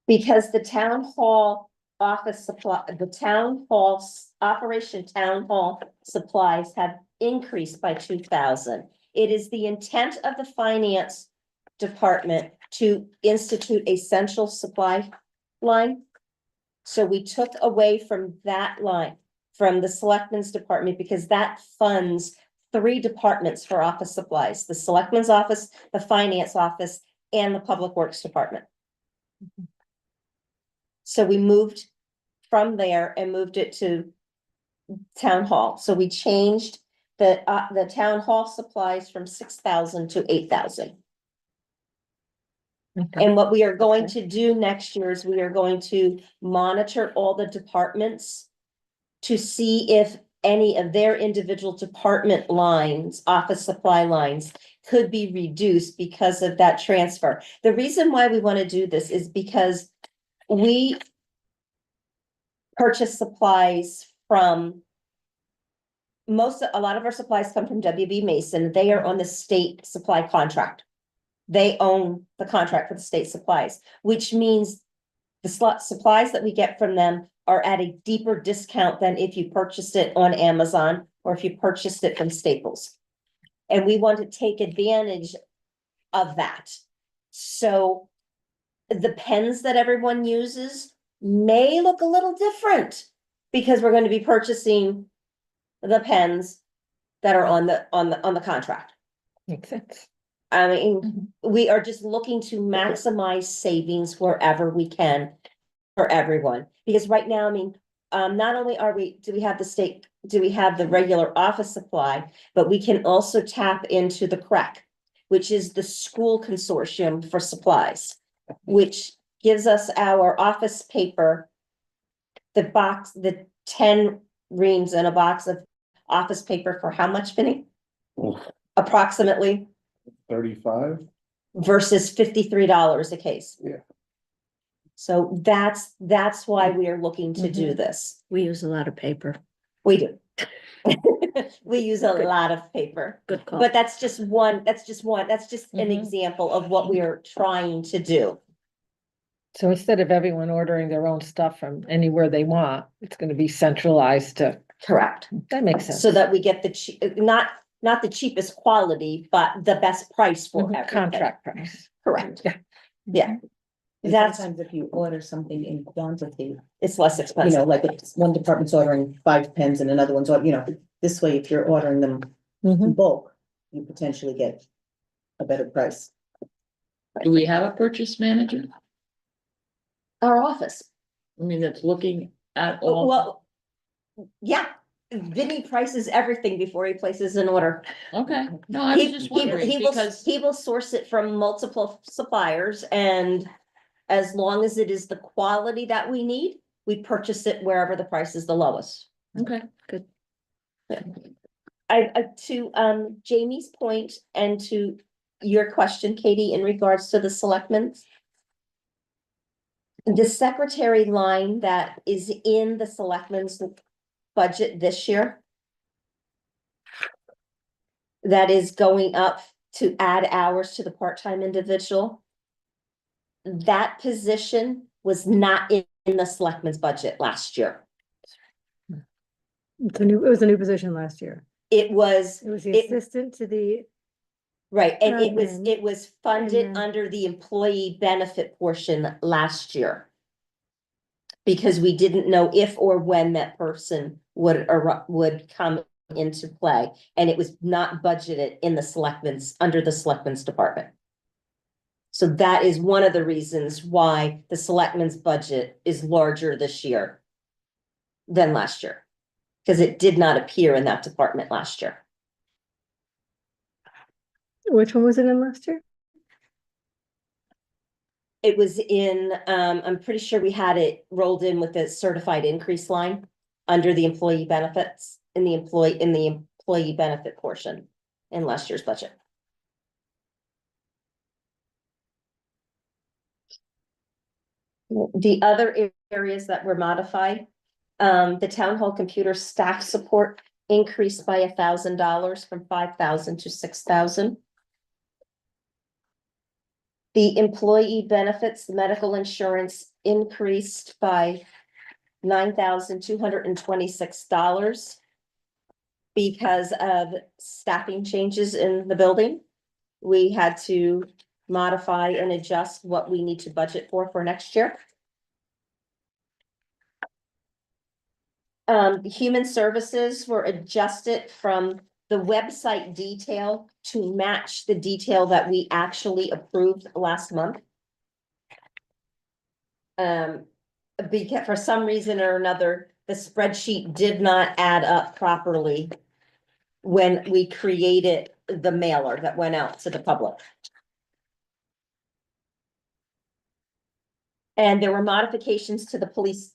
Because the town hall office supply, the town hall's Operation Town Hall supplies have increased by 2,000. It is the intent of the finance department to institute a central supply line. So we took away from that line, from the selectmen's department, because that funds 3 departments for office supplies, the selectmen's office, the finance office, and the public works department. So we moved from there and moved it to town hall. So we changed the town hall supplies from 6,000 to 8,000. Okay. And what we are going to do next year is we are going to monitor all the departments to see if any of their individual department lines, office supply lines, could be reduced because of that transfer. The reason why we want to do this is because we purchase supplies from a lot of our supplies come from WB Mason. They are on the state supply contract. They own the contract for the state supplies, which means the supplies that we get from them are at a deeper discount than if you purchased it on Amazon or if you purchased it from Staples. And we want to take advantage of that. So the pens that everyone uses may look a little different because we're going to be purchasing the pens that are on the contract. Makes sense. I mean, we are just looking to maximize savings wherever we can for everyone. Because right now, I mean, not only do we have the regular office supply, but we can also tap into the CREC, which is the school consortium for supplies, which gives us our office paper, the 10 reams in a box of office paper for how much, Vinny? Approximately 35? versus $53 a case. Yeah. So that's why we are looking to do this. We use a lot of paper. We do. We use a lot of paper, Good call. but that's just an Mhm. example of what we are trying to do. So instead of everyone ordering their own stuff from anywhere they want, it's gonna be centralized to, Correct. that makes sense. So that we get not the cheapest quality, but the best price for everything. Contract price. Correct. Yeah. Yeah, And that's, sometimes if you order something in quantity, it's less you expensive. know, like if one department's ordering 5 pens and another one's, this way, if you're ordering them in Mhm. bulk, you potentially get a better price. Do we have a purchase manager? Our office. I mean, that's looking at all, Well, yeah, Vinny prices everything before he places an order. okay, no, I was just wondering, because, He will source it from multiple suppliers, and as long as it is the quality that we need, we purchase it wherever the price is the lowest. okay, To Jamie's point and to your question, Katie, in regards to the selectmen. The secretary line that is in the selectmen's budget this year. That is going up to add hours to the part-time individual. That position was not in the selectmen's budget last year. It was a new position last year. It was, It was the assistant to the, right, and admin, it was funded and then- under the employee benefit portion last year. Because we didn't know if or when that person would come into play, and it was not budgeted in under the selectmen's department. So that is one of the reasons why the selectmen's budget is larger this year than last year, because it did not appear in that department last year. which one was it in last year? It was in, I'm pretty sure we had it rolled in with the certified increase line under the employee benefits, in the employee benefit portion in last year's budget. The other areas that were modified, the town hall computer staff support increased by $1,000 from 5,000 to 6,000. The employee benefits, the medical insurance increased by $9,226 because of staffing changes in the building. We had to modify and adjust what we need to budget for next year. Human services were adjusted from the website detail to match the detail that we actually approved last month. Because for some reason or another, the spreadsheet did not add up properly when we created the mailer that went out to the public. And there were modifications to the police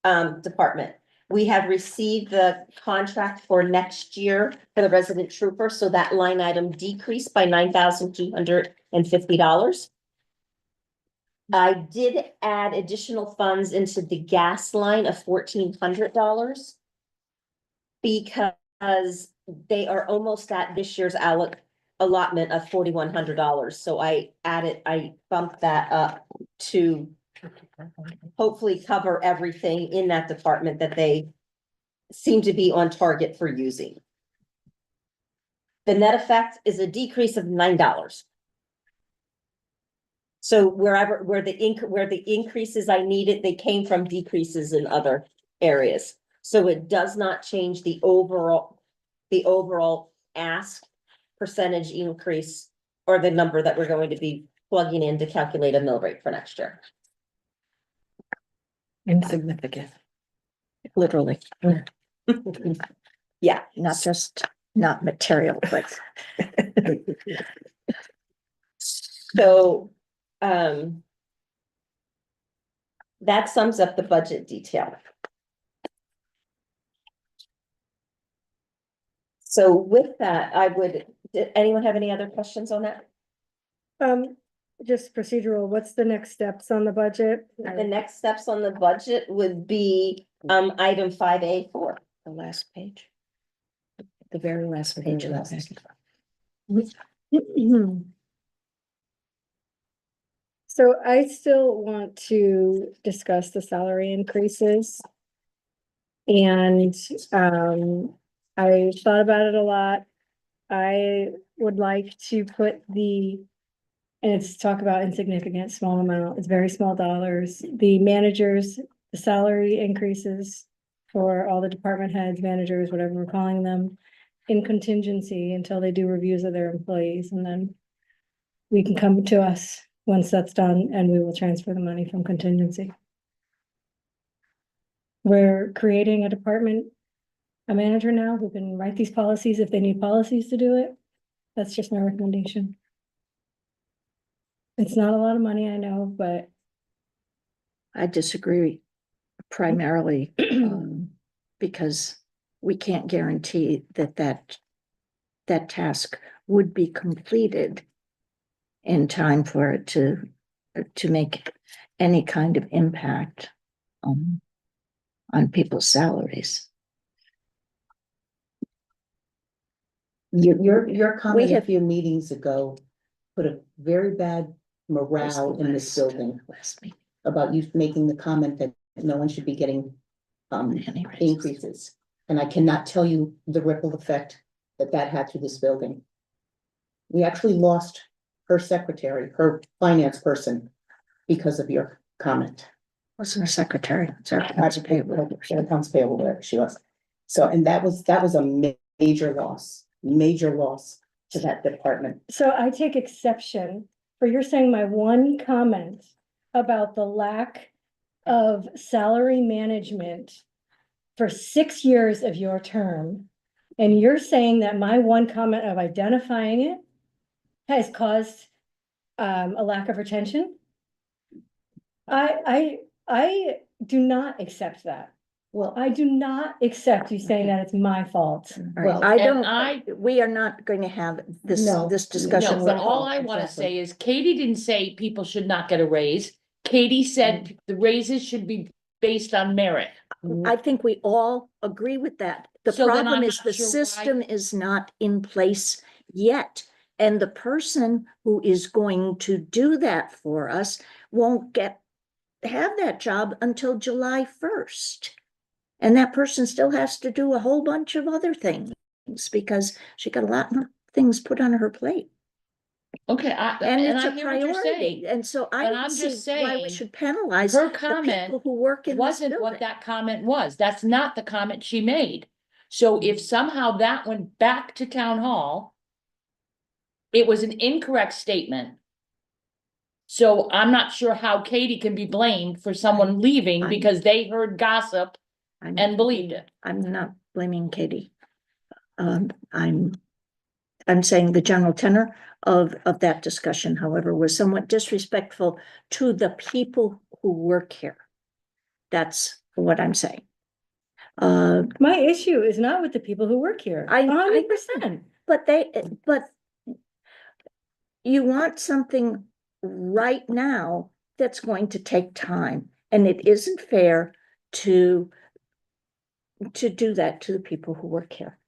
department. We have received the contract for next year for the resident trooper, so that line item decreased by $9,250. I did add additional funds into the gas line of $1,400 because they are almost at this year's allotment of $4,100. So I bumped that up to hopefully cover everything in that department that they seem to be on target for using. The net effect is a decrease of $9. So where the increases I needed, they came from decreases in other areas. So it does not change the overall ask percentage increase or the number that we're going to be plugging in to calculate a mill rate for next year. Insignificant. Literally, Yeah, not material, but so, that sums up the budget detail. So with that, did anyone have any other questions on that? Just procedural, what's the next steps on the budget? The next steps on the budget would be, item 5A4. the last page. The very last page of that. So I still want to discuss the salary increases. And I thought about it a lot. I would like to put and it's talk about insignificant, small amount, it's very small dollars. The managers, the salary increases for all the department heads, managers, whatever we're calling them, in contingency until they do reviews of their employees, and then we can come to us once that's done, and we will transfer the money from contingency. We're creating a manager now who can write these policies if they need policies to do it. That's just my recommendation. It's not a lot of money, I know, but I disagree primarily, because we can't guarantee that task would be completed in time for it to make any kind of impact on people's salaries. Your comment a have- few meetings ago put a very bad morale in this building Last meeting. about you making the comment that no one should be getting Any raises. increases. And I cannot tell you the ripple effect that had through this building. We actually lost her secretary, her finance person, because of your comment. Wasn't a secretary, it's our accounts payable. Accounts payable, whatever she was. So, and that was a major loss to that department. so I take exception for you're saying my one comment about the lack of salary management for 6 years of your term. And you're saying that my one comment of identifying it has caused a lack of retention? I do not accept that. Well, I do not accept you saying that it's my fault. All Well, right, and we are not going to have this No. discussion. No, but with all Paul. I wanna exactly. say is Katie didn't say people should not get a raise. Katie said the raises should be based on merit. I think we all agree with that. The So then problem I'm is not the sure why- system is not in place yet. And the person who is going to do that for us won't have that job until July 1st. And that person still has to do a whole bunch of other things because she got a lot more things put on her plate. Okay, And and it's a I hear what you're priority. saying. And so I And don't I'm see just why we saying, should penalize her the comment people who work in this wasn't building. what that comment was. That's not the comment she made. So if somehow that went back to town hall, it was an incorrect statement. So I'm not sure how Katie can be blamed for someone leaving I- because they heard gossip and believed it. I'm not blaming Katie. I'm saying the general tenor of that discussion, however, was somewhat disrespectful to the people who work here. That's what I'm saying. My issue is not with the people who work here. I- 100%. But you want something right now that's going to take time, and it isn't fair to do that to the people who work here.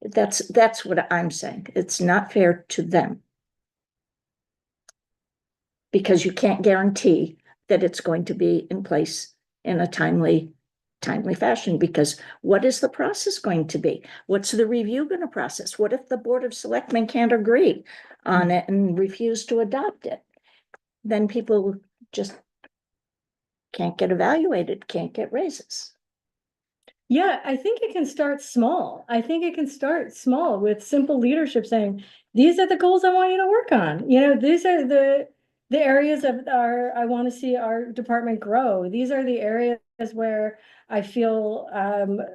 That's what I'm saying. It's not fair to them. Because you can't guarantee that it's going to be in place in a timely fashion, because what is the process going to be? What's the review going to process? What if the Board of Selectmen can't agree on it and refuse to adopt it? Then people just can't get evaluated, can't get raises. Yeah, I think it can start small. I think it can start small with simple leadership saying, these are the goals I want you to work on. You know, these are the areas of I want to see our department grow. These are the areas where I feel,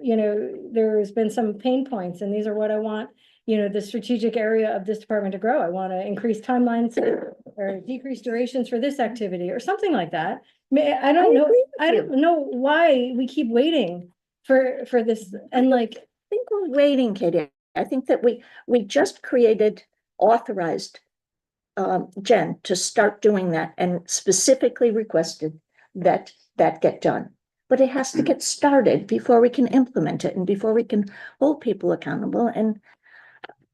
you know, there's been some pain points, and these are what I want, you know, the strategic area of this department to grow. I want to increase timelines or decrease durations for this activity or something like that. I don't know. agree with I don't know why we keep waiting for this, and like, I think we're waiting, Katie. I think that we just authorized Jen to start doing that, and specifically requested that get done. But it has to get started before we can implement it and before we can hold people accountable. And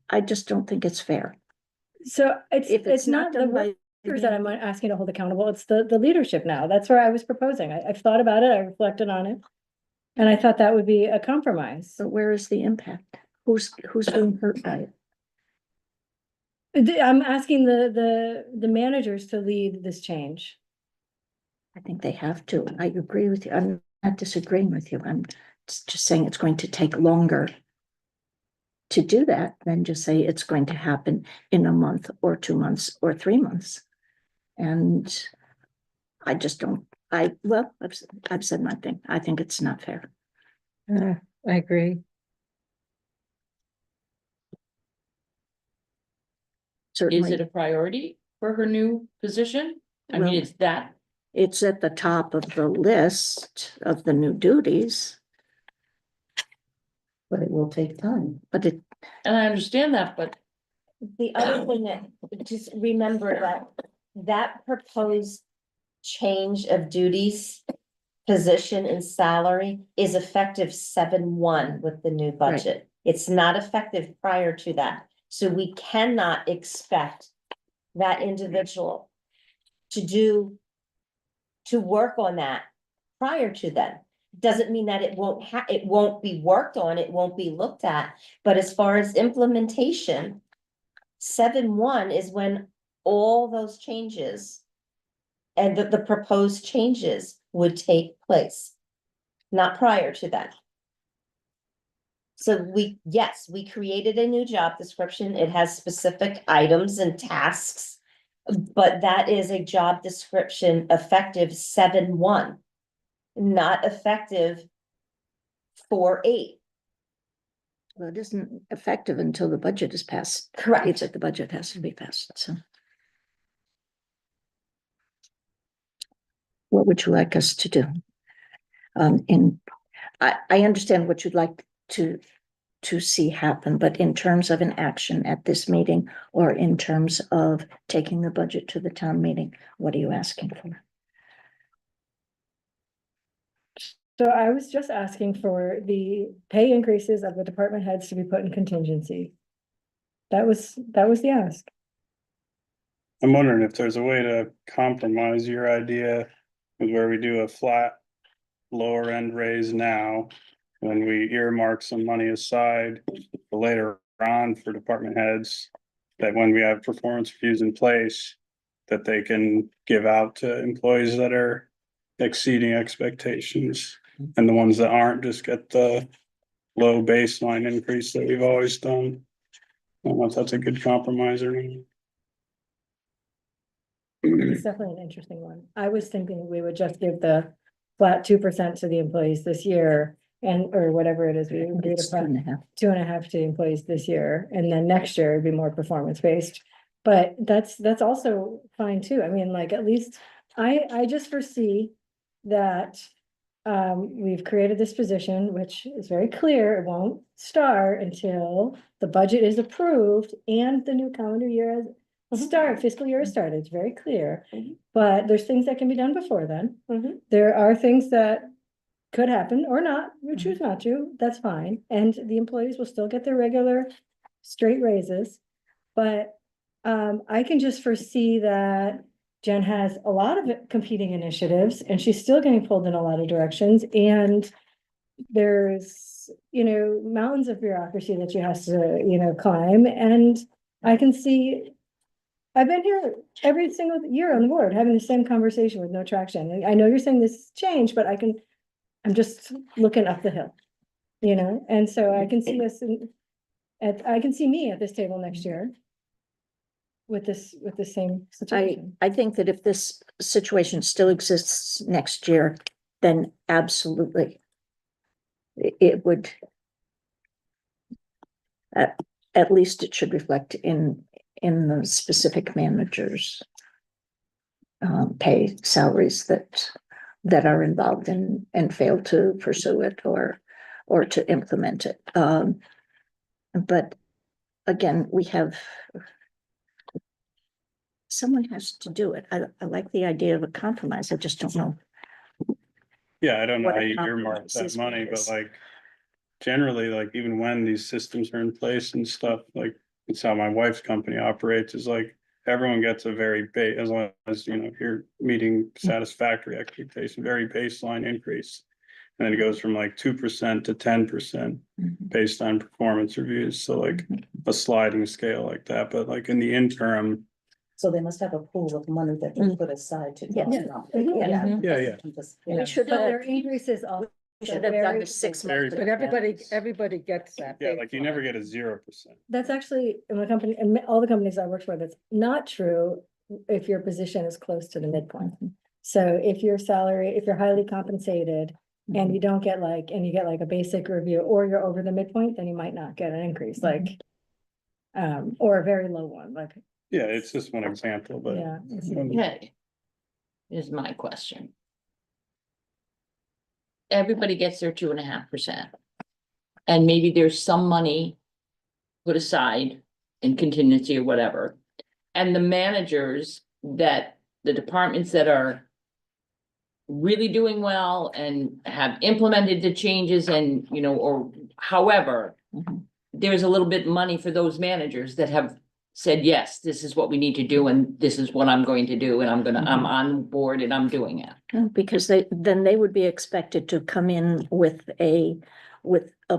I just don't think it's fair. so If it's not the done by workers that I'm asking to hold accountable, it's the leadership now. That's where I was proposing. I've thought about it, I reflected on it. And I thought that would be a compromise. But where is the impact? Who's being hurt by it? I'm asking the managers to lead this change. I think they have to. I agree with you. I'm not disagreeing with you. I'm just saying it's going to take longer to do that than just say it's going to happen in a month or 2 months or 3 months. And I just don't, I've said my thing. I think it's not fair. I agree. Is it Certainly, a priority for her new position? I Well- mean, it's that, it's at the top of the list of the new duties, But it will take time. but it, and I understand that, but The other thing that, just remember that proposed change of duties, position and salary is effective 7/1 with the new budget. It's not effective prior to that. So we cannot expect that individual to work on that prior to then. Doesn't mean that it won't be worked on, it won't be looked at, but as far as implementation, 7/1 is when all those changes and the proposed changes would take place, not prior to that. So yes, we created a new job description. It has specific items and tasks. But that is a job description effective 7/1, not effective 4/8. well, it isn't effective until the budget is passed. Correct. It's that the budget has to be passed, so. What would you like us to do? I understand what you'd like to see happen, but in terms of an action at this meeting, or in terms of taking the budget to the town meeting, what are you asking for? So I was just asking for the pay increases of the department heads to be put in contingency. That was the ask. I'm wondering if there's a way to compromise your idea with where we do a flat lower end raise now. When we earmark some money aside for later on for department heads, that when we have performance reviews in place, that they can give out to employees that are exceeding expectations. And the ones that aren't just get the low baseline increase that we've always done. I don't know if that's a good compromise or not. It's definitely an interesting one. I was thinking we would just give the flat 2% to the employees this year and, or whatever it is. We agreed It's upon. 2.5. 2.5 to employees this year, and then next year it'd be more performance based. But that's also fine too. I mean, like, at least I just foresee that we've created this position, which is very clear, it won't start until the budget is approved and the new calendar year fiscal year has started. It's very clear. But there's things that can be done before then. There are things that could happen or not, you choose not to, that's fine, and the employees will still get their regular straight raises. But I can just foresee that Jen has a lot of competing initiatives and she's still getting pulled in a lot of directions, and there's, mountains of bureaucracy that she has to, climb, and I can see. I've been here every single year on the board, having the same conversation with no traction, and I know you're saying this change, but I'm just looking up the hill, and so I can see us I can see me at this table next year. With the same situation. I think that if this situation still exists next year, then absolutely. It would. At least it should reflect in the specific managers. Pay salaries that are involved in and fail to pursue it or to implement it. But again, we have. Someone has to do it. I like the idea of a compromise. I just don't know. Yeah, I don't know What how a you earmark compromise that is, money, but because- like. Generally, like even when these systems are in place and stuff, like it's how my wife's company operates, is like. Everyone gets a very as long as, if you're meeting satisfactory expectation, very baseline increase. And then it goes from like 2% to 10% based on performance reviews, so like a sliding scale like that, but like in the interim. So they must have a pool of money that they put aside to. Yeah. Yeah. We should But have, their increases all. we should have done the 6 months. But everybody gets that. Yeah, like you never get a 0%. That's actually in my company, and all the companies I worked for, that's not true if your position is close to the midpoint. So if your salary, if you're highly compensated and you don't get and you get like a basic review, or you're over the midpoint, then you might not get an increase, or a very low one, Yeah, it's just one example, but. yeah. Okay. Is my question. Everybody gets their 2.5%. And maybe there's some money put aside in contingency or whatever. And the managers the departments that are really doing well and have implemented the changes and, or however, there's a little bit of money for those managers that have said, yes, this is what we need to do, and this is what I'm going to do, and I'm on board and I'm doing it. Because then they would be expected to come in with a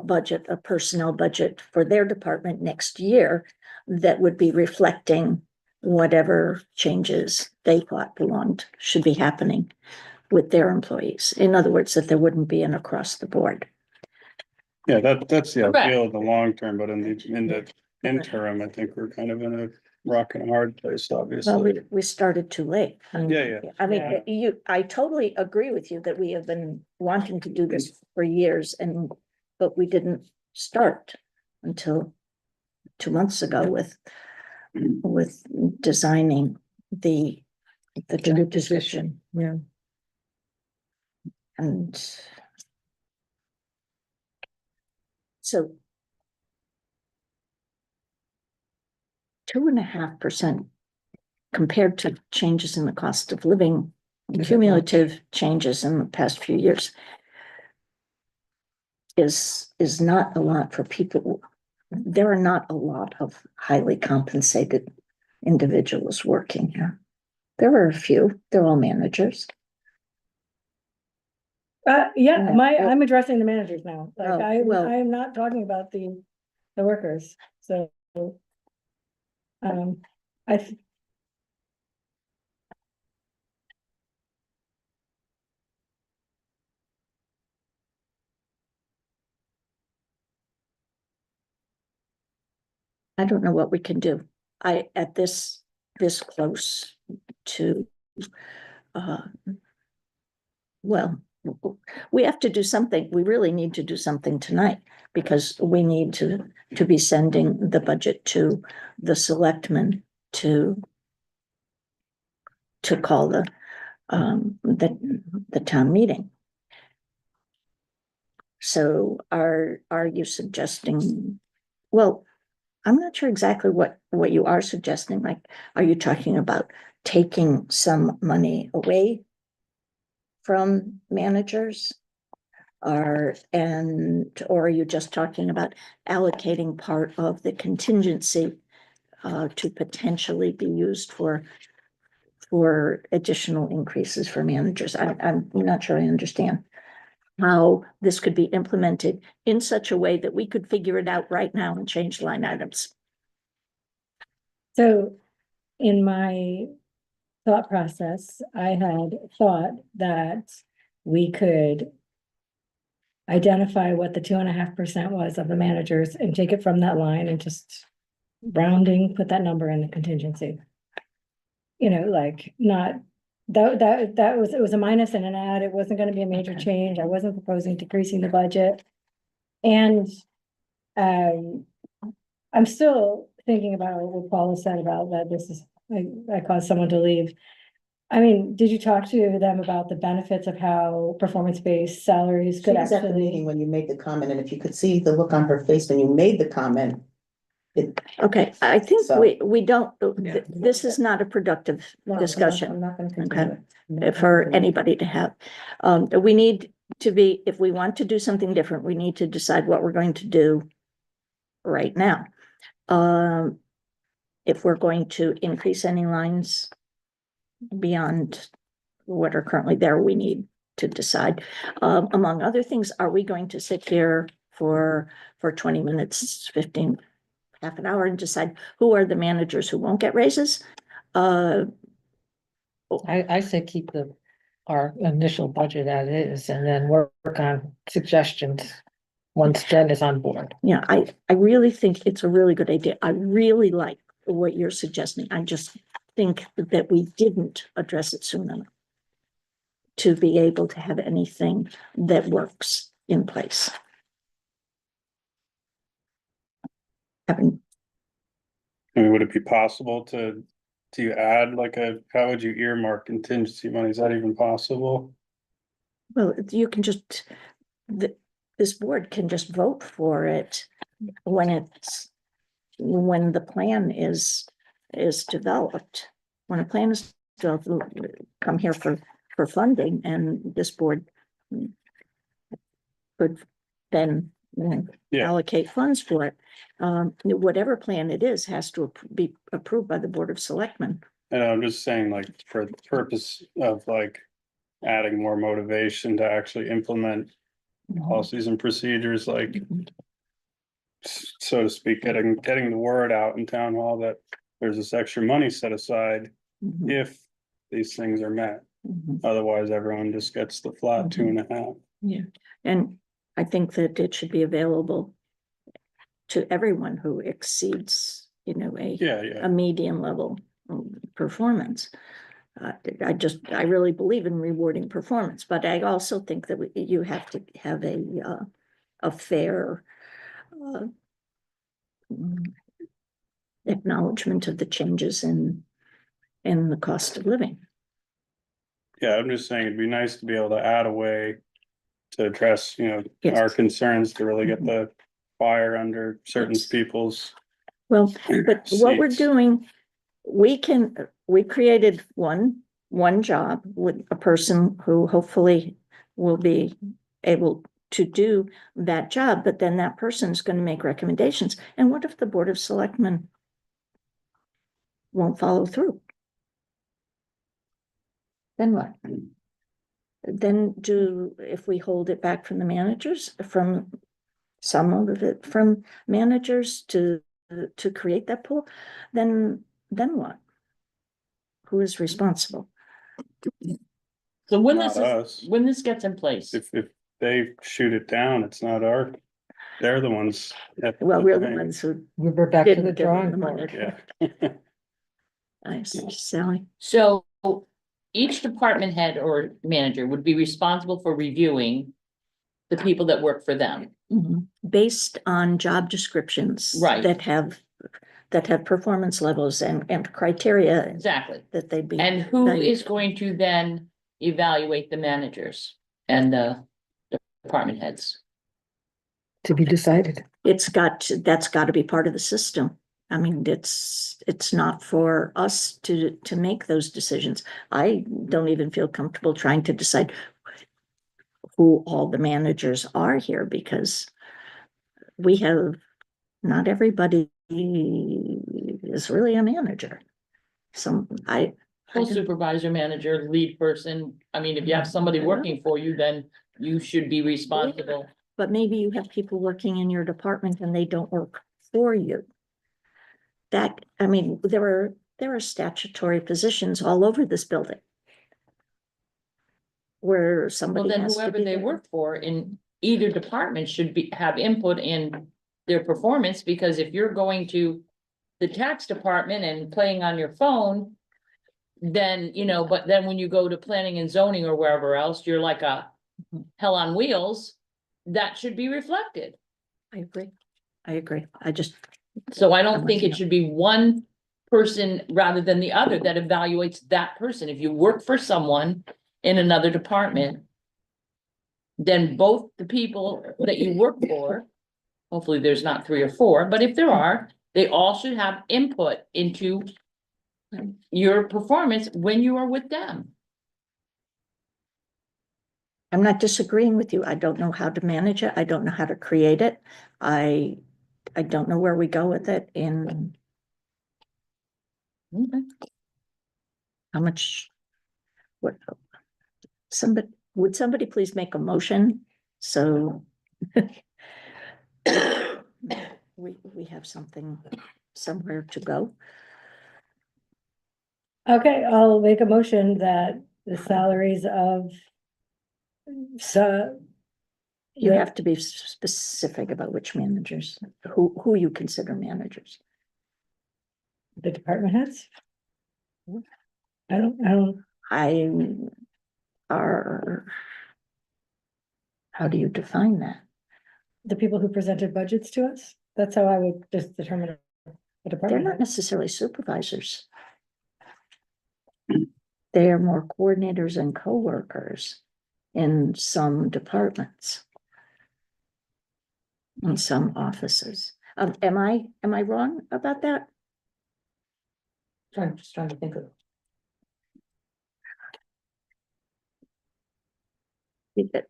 budget, a personnel budget for their department next year that would be reflecting whatever changes they thought should be happening with their employees. In other words, that there wouldn't be an across the board. Yeah, that's the Correct. ideal in the long term, but in the interim, I think we're kind of in a rock and a hard place, Well, obviously. we started too late. Yeah. I mean, I totally agree with you that we have been wanting to do this for years but we didn't start until 2 months ago with designing the job description. Yeah. And so 2.5% compared to changes in the cost of living, cumulative changes in the past few years is not a lot for people. There are not a lot of highly compensated individuals working here. There are a few, they're all managers. I'm addressing the managers now, Oh, well. I am not talking about the workers, so. I don't know what we can do. At this close to, well, we have to do something, we really need to do something tonight, because we need to be sending the budget to the selectmen to call the town meeting. So are you suggesting, well, I'm not sure exactly what you are suggesting, like, are you talking about taking some money away from managers? Or are you just talking about allocating part of the contingency to potentially be used for additional increases for managers? I'm not sure I understand how this could be implemented in such a way that we could figure it out right now and change line items. So in my thought process, I had thought that we could identify what the 2.5% was of the managers and take it from that line and just rounding, put that number in the contingency. You know, like not, that was, it was a minus and an add. It wasn't gonna be a major change. I wasn't proposing decreasing the budget. And I'm still thinking about what Paula said about that this is, I caused someone to leave. I mean, did you talk to them about the benefits of how performance-based salaries She could was at the meeting actually? when you made the comment, and if you could see the look on her face when you made the comment. Okay, I think So- we don't, this is not a productive No, discussion. I'm not gonna Okay. continue it. For anybody to have. We need to be, if we want to do something different, we need to decide what we're going to do right now. If we're going to increase any lines beyond what are currently there, we need to decide. Among other things, are we going to sit here for 20 minutes, 15, half an hour and decide who are the managers who won't get raises? I say keep our initial budget as is and then work on suggestions once Jen is on board. Yeah, I really think it's a really good idea. I really like what you're suggesting. I just think that we didn't address it soon enough to be able to have anything that works in place. Having, I mean, would it be possible to add like how would you earmark contingency money? Is that even possible? well, you can just, this board can just vote for it when the plan is developed. When a plan is developed, come here for funding, and this board could then Yeah. allocate funds for it. Whatever plan it is has to be approved by the Board of Selectmen. And I'm just saying, like, for the purpose of like adding more motivation to actually implement policies and procedures, like, so to speak, getting the word out in town hall that there's this extra money set aside Mhm, if these things are met. mhm. Otherwise, everyone just gets the flat 2.5. Yeah, and I think that it should be available to everyone who exceeds, Yeah, yeah. a median level performance. I really believe in rewarding performance, but I also think that you have to have a fair acknowledgement of the changes in the cost of living. Yeah, I'm just saying it'd be nice to be able to add a way to address, Yes. our concerns to really get the fire under certain Yes. people's. Well, but what we're Seats. doing, we created one job with a person who hopefully will be able to do that job, but then that person's going to make recommendations. And what if the Board of Selectmen won't follow through? Then what? Then if we hold it back from the managers, from some of it from managers to create that pool, then what? Who is responsible? So when Not us. when this gets in place, If they shoot it down, it's not they're the ones. Well, we're the ones who We're back to the didn't give them drawing the money. board. Yeah. I see, Sally. so each department head or manager would be responsible for reviewing the people that work for them. Mhm. Based on job descriptions. Right. That have performance levels and criteria Exactly. that they'd be. And who valued. is going to then evaluate the managers and the department heads? To be decided. That's got to be part of the system. I mean, it's not for us to make those decisions. I don't even feel comfortable trying to decide who all the managers are here because we have, not everybody is really a manager. Full supervisor, manager, lead person. I mean, if you have somebody working for you, then you should be responsible. But maybe you have people working in your department and they don't work for you. That, I mean, there are statutory positions all over this building. Where Well, somebody then has to whoever be they there. work for in either department should have input in their performance, because if you're going to the tax department and playing on your phone, then, but then when you go to planning and zoning or wherever else, you're like a hell on wheels, that should be reflected. I agree. So I don't think it should be one person rather than the other that evaluates that person. If you work for someone in another department, then both the people that you work for, hopefully there's not 3 or 4, but if there are, they all should have input into your performance when you are with them. I'm not disagreeing with you. I don't know how to manage it. I don't know how to create it. I don't know where we go with it and Okay. how much. Would somebody please make a motion? So we have something somewhere to go. Okay, I'll make a motion that the salaries of so You Yeah. have to be specific about which managers, who you consider managers. the department heads. I don't, How do you define that? the people who presented budgets to us, that's how I would just determine a They're department not head. necessarily supervisors. They are more coordinators and co-workers in some departments. In some offices. Am I wrong about that? Just trying to think of.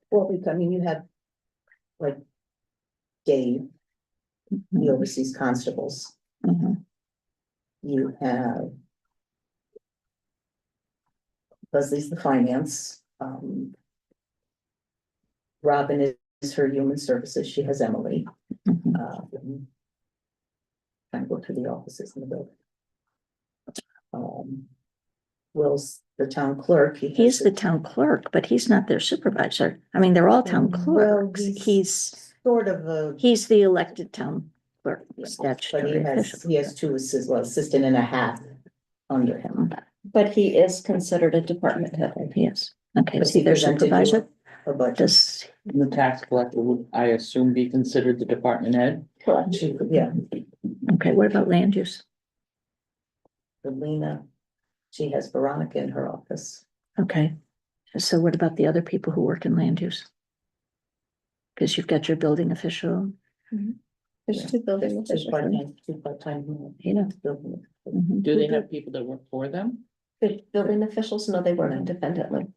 Well, I mean, you have. Like. Dave, he oversees constables, Mhm. you have. Leslie's the finance, Robin is her human services, she has Emily. Mhm. Trying to go through the offices in the building. Will's the town clerk. He's the town clerk, but he's not their supervisor. I mean, they're all town Well, clerks. he's He's sort of a. the elected town clerk. But Statutory official. he has 2 assistant and a half under him. But he is considered a department head. Yes. Okay, But is he their presented you supervisor? A budget. Does, The tax collector would, I assume, be considered the department head. Correct. Yeah, okay, what about land use? Lena, she has Veronica in her office. Okay, so what about the other people who work in land use? Because you've got your building official, There's 2 building There's officials. 2 part-time. you know. building. Mhm. Do they have people that work for them? The building officials, no, they work independently,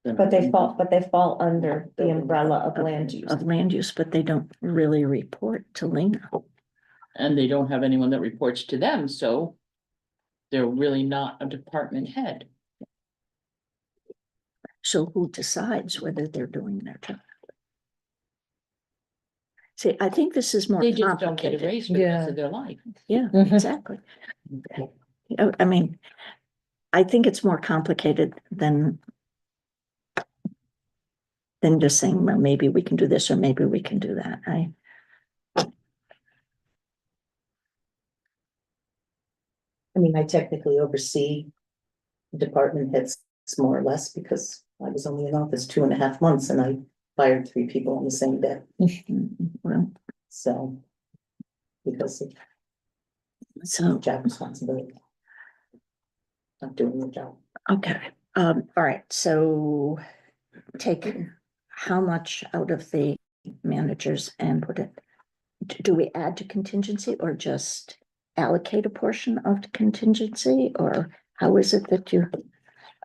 but they fall under the umbrella of land use. Of land use, but they don't really report to Lena. And they don't have anyone that reports to them, so they're really not a department head. So who decides whether they're doing their job? See, I think this is more They just don't get a complicated. raise for the rest Yeah. of their life. Yeah, Mhm. exactly. I mean, I think it's more complicated than just saying, well, maybe we can do this or maybe we can do that. I mean, I technically oversee department head It's more or less because I was only in office 2.5 months and I fired 3 people on the same day, Well, so. Because of so, job responsibility. Not doing the job. okay, all right, so take how much out of the managers and put it, do we add to contingency or just allocate a portion of the contingency, or how is it that you?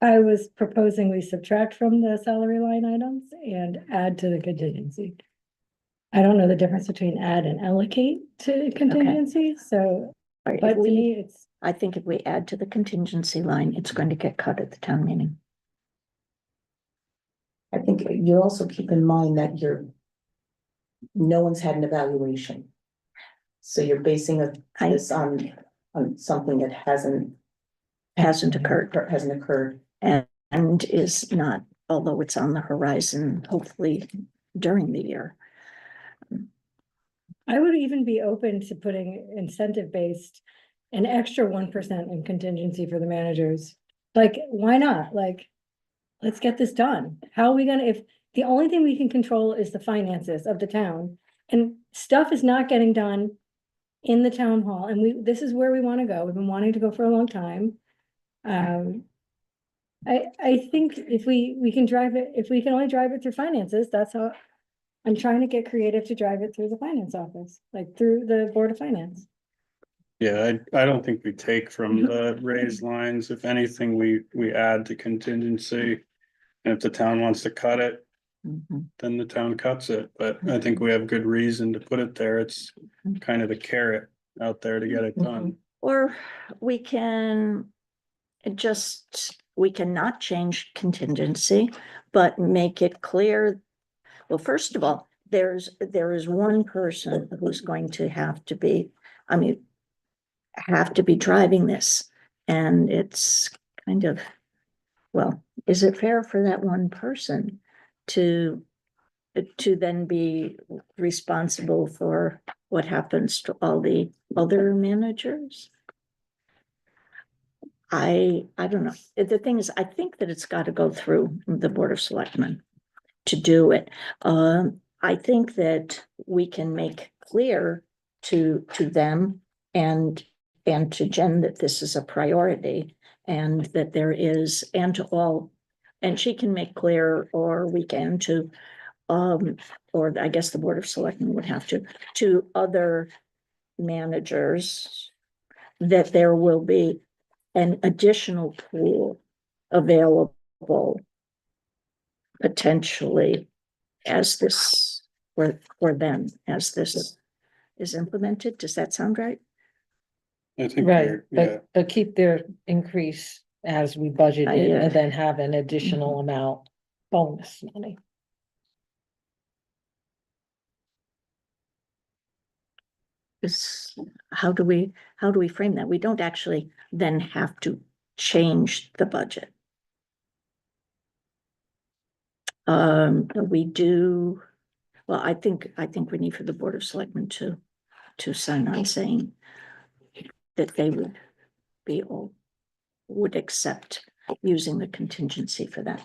I was proposing we subtract from the salary line items and add to the contingency. I don't know the difference between add and allocate to contingency, so, Or if but to we, me, it's, I think if we add to the contingency line, it's going to get cut at the town meeting. I think you also keep in mind that no one's had an evaluation. So you're basing this on something that Hasn't occurred hasn't occurred. and is not, although it's on the horizon, hopefully during the year. I would even be open to putting incentive-based, an extra 1% in contingency for the managers. Like, why not? Like, let's get this done. How are we gonna, if the only thing we can control is the finances of the town, and stuff is not getting done in the town hall, and this is where we wanna go. We've been wanting to go for a long time. I think if we can drive it, if we can only drive it through finances, that's how. I'm trying to get creative to drive it through the finance office, like through the Board of Finance. Yeah, I don't think we take from the raised lines. If anything, we add to contingency. And if the town wants to cut it, Mhm. then the town cuts it, but I think we have good reason to put it there. It's kind of the carrot out there to get it done. Or we can we cannot change contingency, but make it clear. Well, first of all, there is one person who's going to have to be, have to be driving this. And it's kind of, well, is it fair for that one person to then be responsible for what happens to all the other managers? I don't know. The thing is, I think that it's got to go through the Board of Selectmen to do it. I think that we can make clear to them and to Jen that this is a priority and that there is, and to all, and she can make clear, or we can to, or I guess the Board of Selectmen would have to other managers, that there will be an additional pool available potentially as this, for them, as this is implemented. Does that sound right? I think, Right, yeah, but keep their increase as we budget it Yeah. and then have an additional amount bonus money. Is, how do we frame that? We don't actually then have to change the budget. We do, well, I think we need for the Board of Selectmen to sign on saying that they would accept using the contingency for that.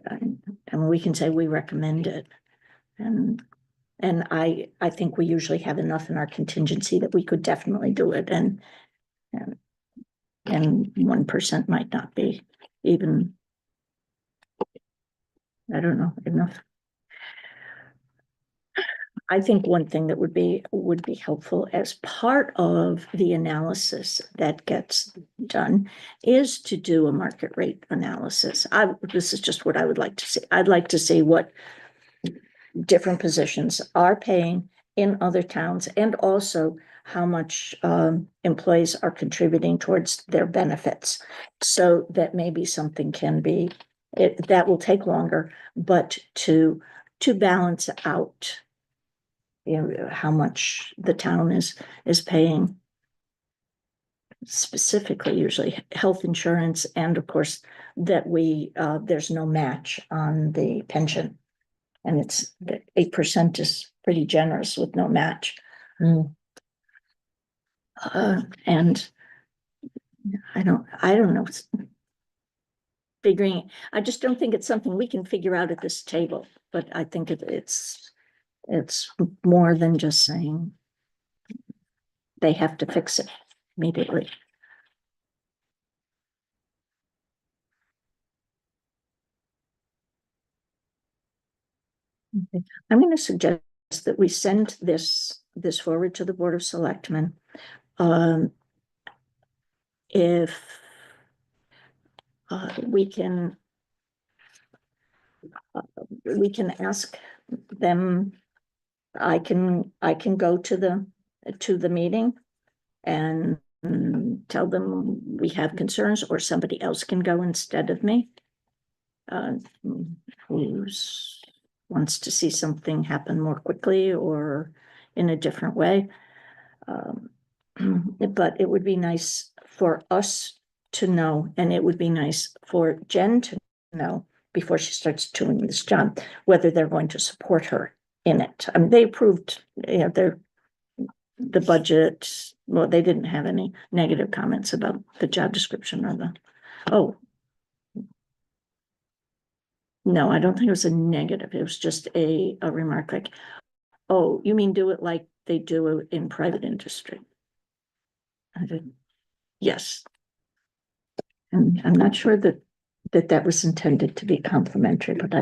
And we can say we recommend it. And I think we usually have enough in our contingency that we could definitely do it, and 1% might not be even, I don't know, enough. I think one thing that would be helpful as part of the analysis that gets done is to do a market rate analysis. This is just what I would like to see. I'd like to see what different positions are paying in other towns, and also how much employees are contributing towards their benefits, so that maybe something can be, that will take longer, but to balance out, how much the town is paying, specifically usually health insurance, and of course that there's no match on the pension. And it's 8% is pretty generous with no match. And I don't know. figuring, I just don't think it's something we can figure out at this table, but I think it's more than just saying they have to fix it immediately. Okay. I'm going to suggest that we send this forward to the Board of Selectmen. If we can ask them, I can go to the meeting and tell them we have concerns, or somebody else can go instead of me. Who's wants to see something happen more quickly or in a different way. But it would be nice for us to know, and it would be nice for Jen to know before she starts doing this job, whether they're going to support her in it. I mean, they approved, the budget. Well, they didn't have any negative comments about the job description or no, I don't think it was a negative. It was just a remark like, oh, you mean do it like they do it in private industry? I did, yes. And I'm not sure that was intended to be complimentary, but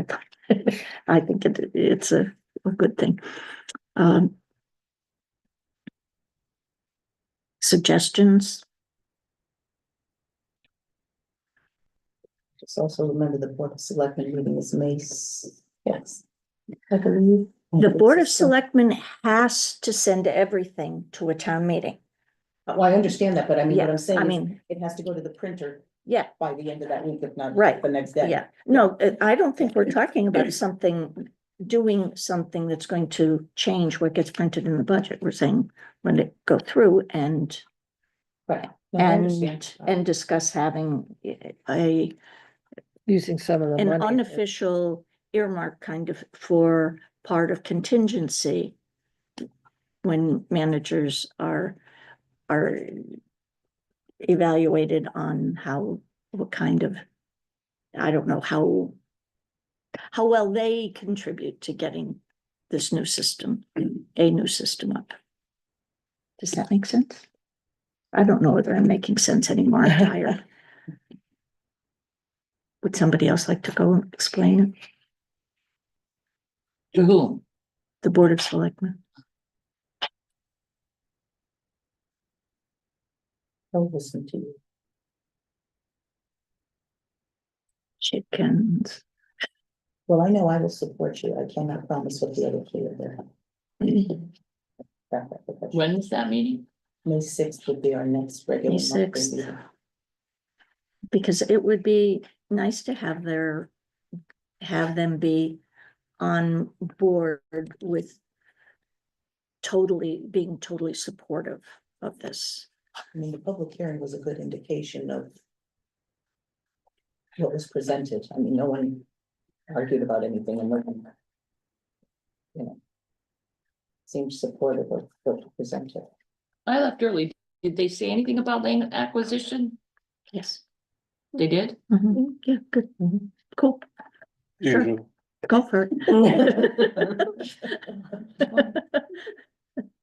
I think it's a good thing. Suggestions? Just also remember the Board of Selectmen meeting is May 6th, I believe. The Board of Selectmen has to send everything to a town meeting. Well, I understand that, but I mean, what Yeah, I'm saying I is mean, it has to go to the printer yeah, by the end of that week, if not Right. the next day. yeah. No, I don't think we're talking about doing something that's going to change what gets printed in the budget. We're saying when it go through and Right. No, I understand. and discuss having Using some of the an money. unofficial earmark kind of for part of contingency when managers are evaluated on what kind of, I don't know how well they contribute to getting this new system, a new system up. Does that make sense? I don't know whether I'm making sense anymore. I'm tired. Would somebody else like to go and explain it? To whom? The Board of Selectmen. I'll listen to you. Chickens. Well, I know I will support you. I cannot promise what the other two are there. When is that meeting? May 6th would be our next regular. May monthly 6th. meeting. Because it would be nice to have them be on board with being totally supportive of this. I mean, the public hearing was a good indication of what was presented. I mean, no one argued about anything and no one, seemed supportive of what was presented. I left early. Did they say anything about land acquisition? Yes. They did? Mhm. Yeah, good. Cool. Sure. Usually. Go for it.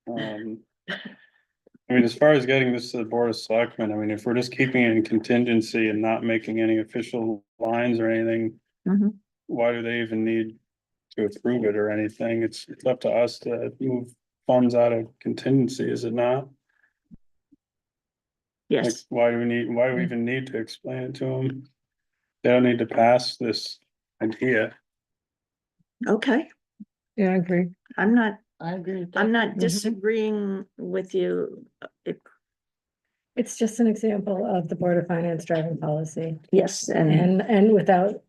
I mean, as far as getting this to the Board of Selectmen, I mean, if we're just keeping it in contingency and not making any official lines or anything. Mhm. Why do they even need to approve it or anything? It's up to us to move funds out of contingency, is it not? Like, Yes, why do we even need to explain it to them? They don't need to pass this idea. okay. Yeah, I agree. I'm not I agree with that. I'm not Mhm. disagreeing with you. It's just an example of the Board of Finance driving policy Yes, and and without,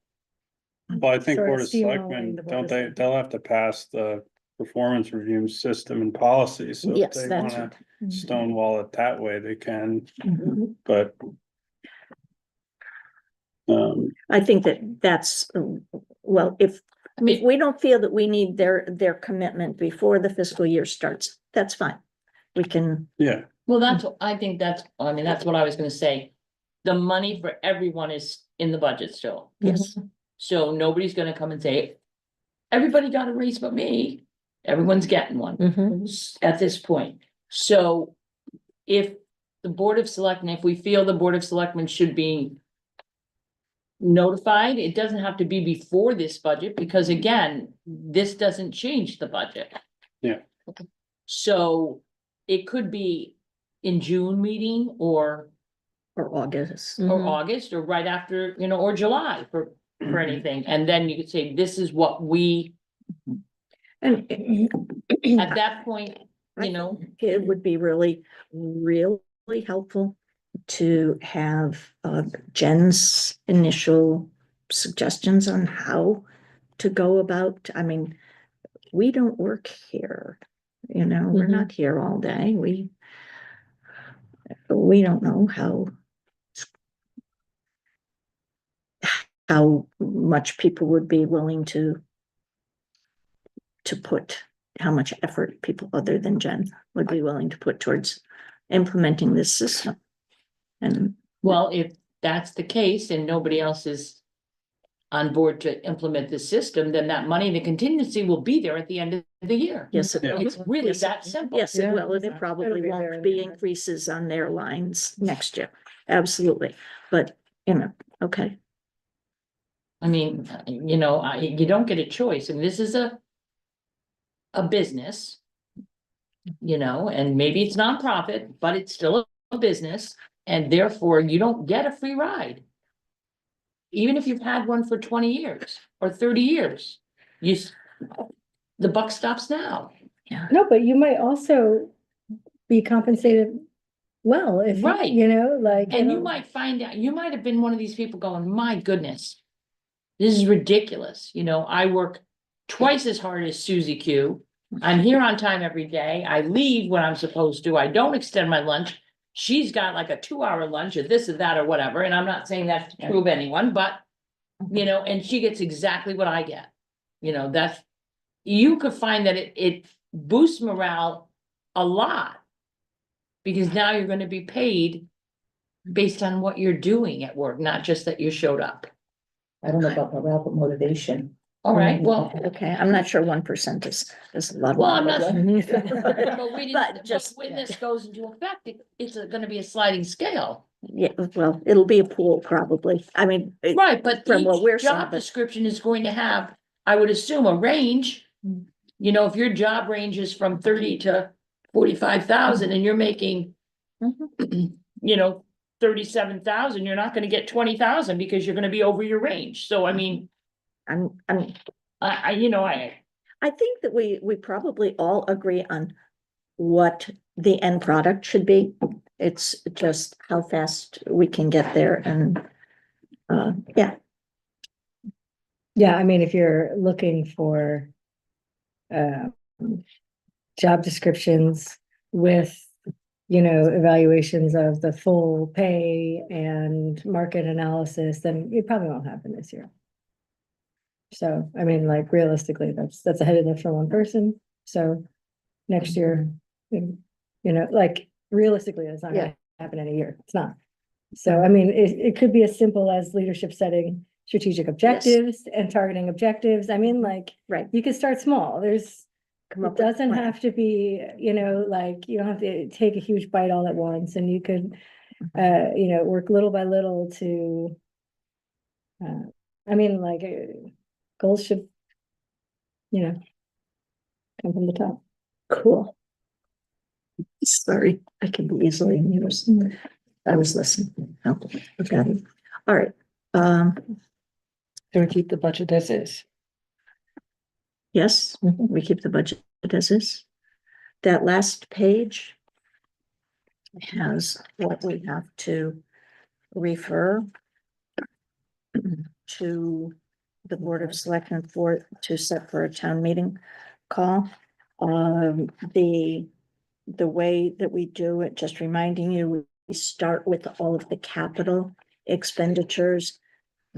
Well, I think Sort of Board of steamrolling Selectmen, the Board don't of they, Selectmen. they'll have to pass the performance review system and policy, so if yes, they that's wanna right. stonewall it that way, they can, Mhm. but. I think that's, well, if we don't feel that we need their commitment before the fiscal year starts, that's fine. We can, Yeah, Well, I think that's what I was gonna say. The money for everyone is in the budget still. Yes, So nobody's gonna come and say, everybody got a raise but me. Everyone's getting one at this point. So if the Board of Selectmen, if we feel the Board of Selectmen should be notified, it doesn't have to be before this budget, because again, this doesn't change the budget. Yeah. So it could be in June meeting or August. August, or right after, or July for anything, and then you could say, this is what we, And at that point, it would be really, really helpful to have Jen's initial suggestions on how to go about, I mean, we don't work here, we're not here all day, we don't know how much people would be willing to put, how much effort people other than Jen would be willing to put towards implementing this system. And well, if that's the case and nobody else is on board to implement this system, then that money in the contingency will be there at the end of the year. yes, it Yeah. will. It's really Yes, that simple. Yes, it Yeah. will, and it It'll probably be there won't in be the end. increases on their lines next year, absolutely, but, okay. I mean, you don't get a choice, and this is a business. And maybe it's nonprofit, but it's still a business, and therefore you don't get a free ride. Even if you've had one for 20 years or 30 years, the buck stops now. No, but you might also be compensated well, if, Right. like. And you might find out, you might have been one of these people going, my goodness, this is ridiculous. I work twice as hard as Susie Q. I'm here on time every day. I leave when I'm supposed to. I don't extend my lunch. She's got like a 2-hour lunch or this or that or whatever. And I'm not saying that's true of anyone, but, and she gets exactly what I get. You could find that it boosts morale a lot. Because now you're gonna be paid based on what you're doing at work, not just that you showed up. I don't know about morale, but motivation. All right, well, Okay, I'm not sure 1% is a lot. Well, I'm not- But but just, when this goes into effect, it's gonna be a sliding scale. yeah, well, it'll be a pool probably, I mean. Right, but From what we're each job saying, but- description is going to have, I would assume, a range. If your job ranges from 30 to 45,000 and you're making, Mhm. 37,000, you're not gonna get 20,000 because you're gonna be over your range. So I mean, I'm, I I think that we probably all agree on what the end product should be. It's just how fast we can get there and, yeah. Yeah, I mean, if you're looking for job descriptions with, evaluations of the full pay and market analysis, then it probably won't happen this year. So, I mean, like realistically, that's a heavy lift for one person. So next year, like realistically, it's not gonna happen in a year. It's not. So, I mean, it could be as simple as leadership setting strategic objectives and targeting objectives. I mean, like, Right. you can start small. Come It up with a doesn't plan. have to be, like, you don't have to take a huge bite all at once, and you could, work little by little to. I mean, like, goals should, come from the top. Cool. Sorry, I can be easily amused. I was listening. Oh, okay. All right. Do we keep the budget as is? Yes, we keep the budget as is. That last page has what we have to refer to the Board of Selectmen to set for a town meeting call. The way that we do it, just reminding you, we start with all of the capital expenditures.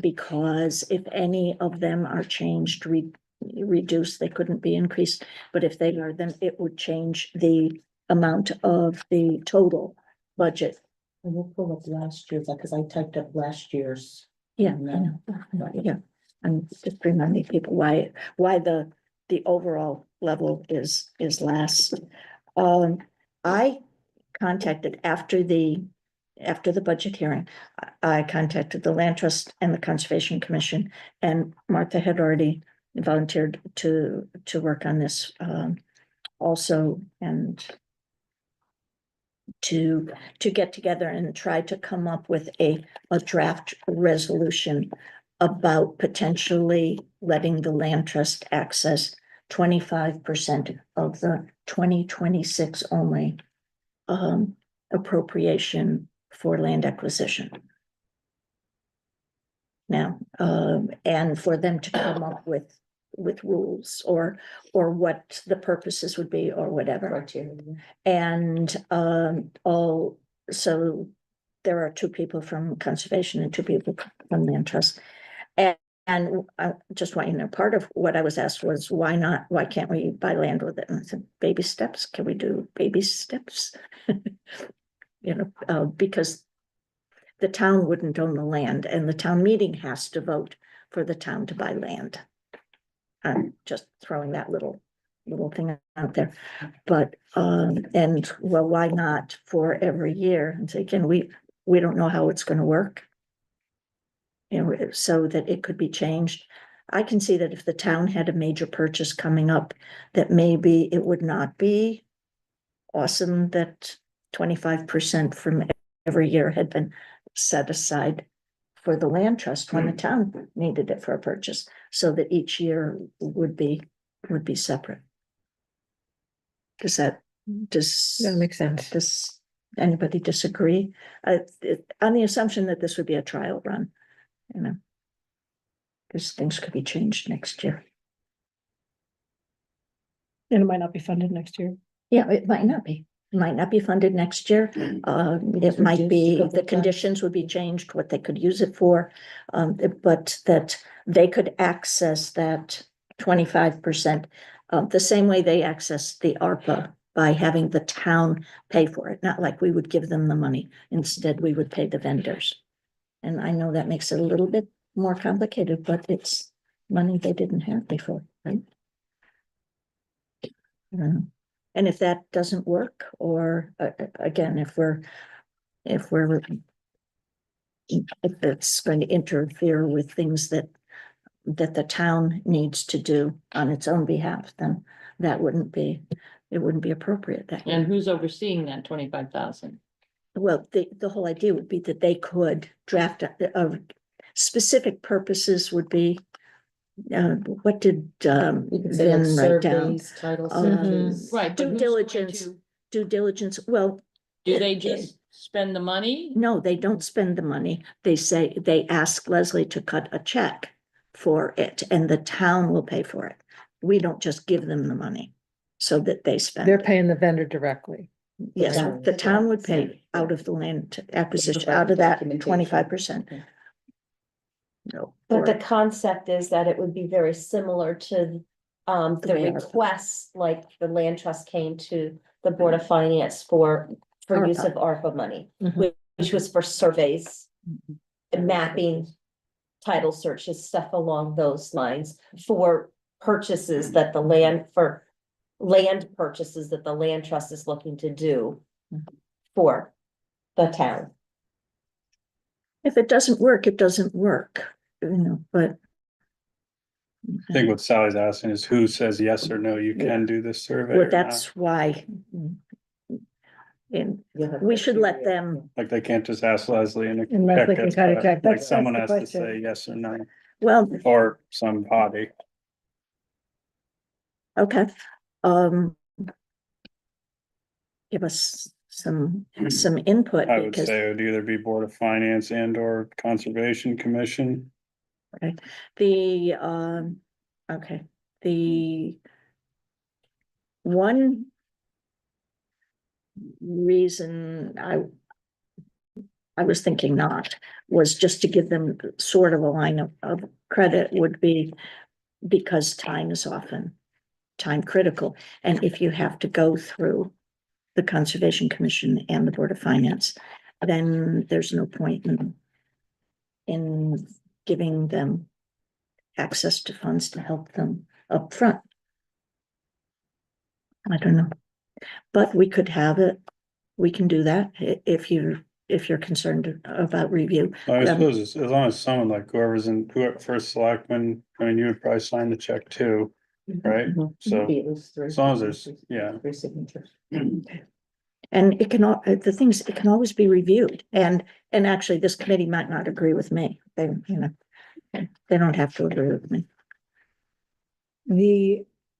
Because if any of them are changed, reduced, they couldn't be increased, but if they are, then it would change the amount of the total budget. And we'll pull up last year's, because I typed up last year's Yeah, I know, yeah, I'm just reminding people why the overall level is less. I contacted after the budget hearing, I contacted the Land Trust and the Conservation Commission, and Martha had already volunteered to work on this, also, and to get together and try to come up with a draft resolution about potentially letting the land trust access 25% of the 2026 only appropriation for land acquisition. Now, and for them to come up with rules or what the purposes would be or whatever. Criteria. And so there are two people from conservation and two people from land trust. And I just want you to know, part of what I was asked was, why not? Why can't we buy land with it? And I said, baby steps. Can we do baby steps? You know, because the town wouldn't own the land, and the town meeting has to vote for the town to buy land. I'm just throwing that little thing out there. But and well, why not for every year? And say, again, we don't know how it's going to work, you know, so that it could be changed. I can see that if the town had a major purchase coming up, that maybe it would not be awesome that 25% from every year had been set aside for the land trust when the town needed it for a purchase, so that each year would be separate. That makes sense. Does anybody disagree? On the assumption that this would be a trial run, you know, because things could be changed next year. And it might not be funded next year. Yeah, it might not be. It might not be funded next year. It might be, the conditions would be changed, what they could use it for. But that they could access that 25%, the same way they access the ARPA, by having the town pay for it, not like we would give them the money. Instead, we would pay the vendors. And I know that makes it a little bit more complicated, but it's money they didn't have before, right? And if that doesn't work, or again, if it's going to interfere with things that the town needs to do on its own behalf, then that wouldn't be appropriate. And who's overseeing that 25,000? Well, the whole idea would be that they could draft specific purposes would be, what did You can say like Vin write down? surveys, title Mhm. searches. Right, but Due who's going diligence. to- Due diligence, well. Do they just spend the money? No, they don't spend the money. They ask Leslie to cut a check for it, and the town will pay for it. We don't just give them the money so that they spend. They're it. paying the vendor directly. Yes, town. the town would pay out of the land acquisition, out of that 25%. No. But the concept is that it would be very similar to the way ARPA. requests, like the land trust came to the Board of Finance for use of ARPA money, Mhm. which was for surveys, mapping, title searches, stuff along those lines, for purchases that land purchases that the land trust is looking to do for the town. If it doesn't work, it doesn't work, you know, but. I think what Sally's asking is who says yes or no, you can do this survey Well, or not. that's why. And we should let them, Like they can't just ask Leslie and. And Leslie can cut a check. Like That's someone the has to question. say yes or no, well, or some body. okay, give us some input, I would because say it would either be Board of Finance and or Conservation Commission. the, okay, the one reason I was thinking not, was just to give them sort of a line of credit would be because time is often time critical. And if you have to go through the Conservation Commission and the Board of Finance, then there's no point in giving them access to funds to help them up front. I don't know, but we could have it, we can do that if you're concerned about review. I suppose as long as someone like whoever's in, whoever first selectman, I mean, you would probably sign the check too, right? So Maybe it was three. as long as there's, yeah, Three signatures. And it can, the things, it can always be reviewed, and actually, this committee might not agree with me, they, they don't have to agree with me.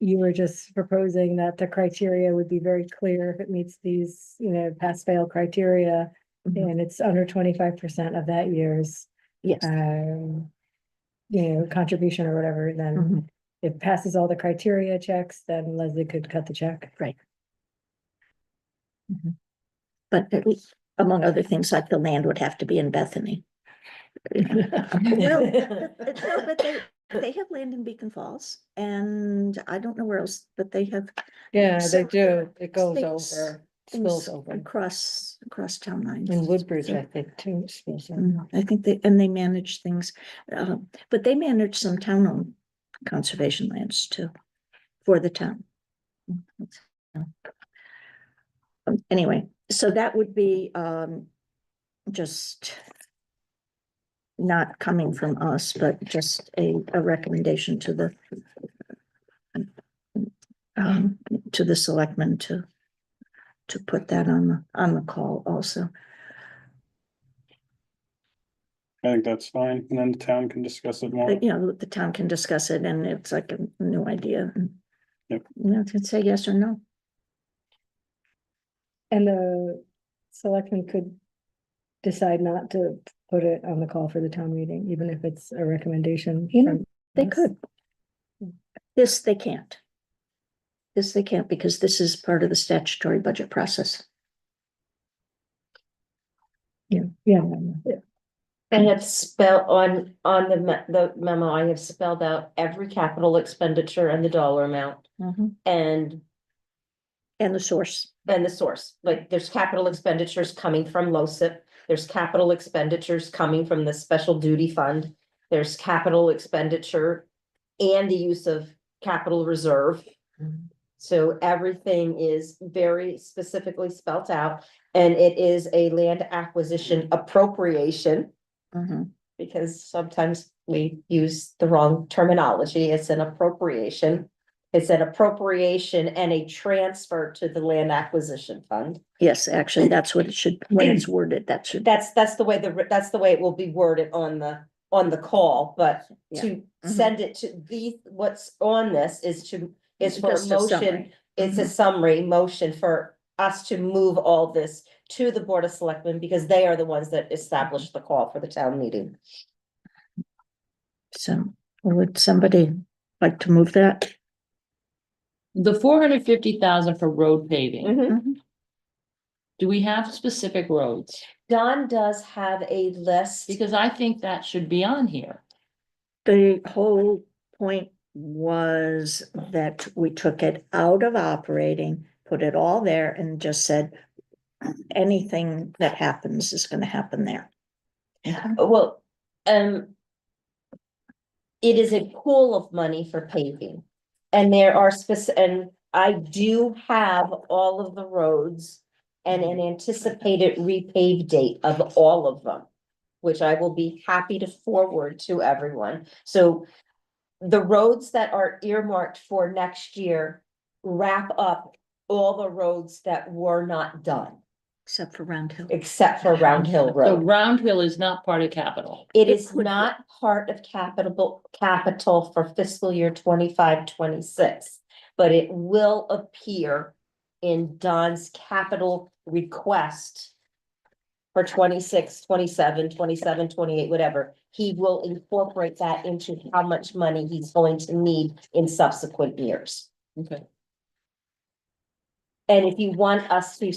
You were just proposing that the criteria would be very clear if it meets these, pass fail criteria. Mhm. And it's under 25% of that year's, Yes. contribution or whatever, then Mhm. it passes all the criteria checks, then Leslie could cut the check. Right. Mhm. But at least, among other things, like the land would have to be in Bethany. Well, no, but they have land in Beacon Falls, and I don't know where else, but they have. Yeah, they So- do. It goes things- over, things spills over. across town lines. In Woodbridge, I think, too, spills over. I think they manage things, but they manage some town-owned conservation lands too, for the town. Anyway, so that would be, just not coming from us, but just a recommendation to the selectmen to put that on the call also. I think that's fine. And then the town can discuss it more. But, the town can discuss it, and it's like a new idea. And, Yep. can say yes or no. And the selectmen could decide not to put it on the call for the town meeting, even if it's a recommendation. from They us. could. This, they can't. This, they can't, because this is part of the statutory budget process. Yeah. I have spelled on the memo, I have spelled out every capital expenditure and the dollar amount and And the source. the source. Like, there's capital expenditures coming from LoCIP. There's capital expenditures coming from the special duty fund. There's capital expenditure and the use of capital reserve. So everything is very specifically spelt out, and it is a land acquisition appropriation. Because sometimes we use the wrong terminology. It's an appropriation. It's an appropriation and a transfer to the land acquisition fund. Yes, actually, that's what it should, when it's worded, that should. That's the way it will be worded on the call, but to send it to what's on this is for a Just a motion. summary. It's a summary motion for us to move all this to the Board of Selectmen, because they are the ones that established the call for the town meeting. So, would somebody like to move that? The 450,000 for road paving, Mhm. do we have specific roads? Don does have a list. Because I think that should be on here. The whole point was that we took it out of operating, put it all there, and just said anything that happens is gonna happen there. Well, it is a pool of money for paving. And there are and I do have all of the roads and an anticipated repave date of all of them, which I will be happy to forward to everyone. So the roads that are earmarked for next year wrap up all the roads that were not done, Except for Round Hill. except for Round Hill So Road. Round Hill is not part of capital. It is would be. not part of capital for fiscal year 25-26, but it will appear in Don's capital request for 26, 27, 27, 28, whatever. He will incorporate that into how much money he's going to need in subsequent years. Okay. And if you want us to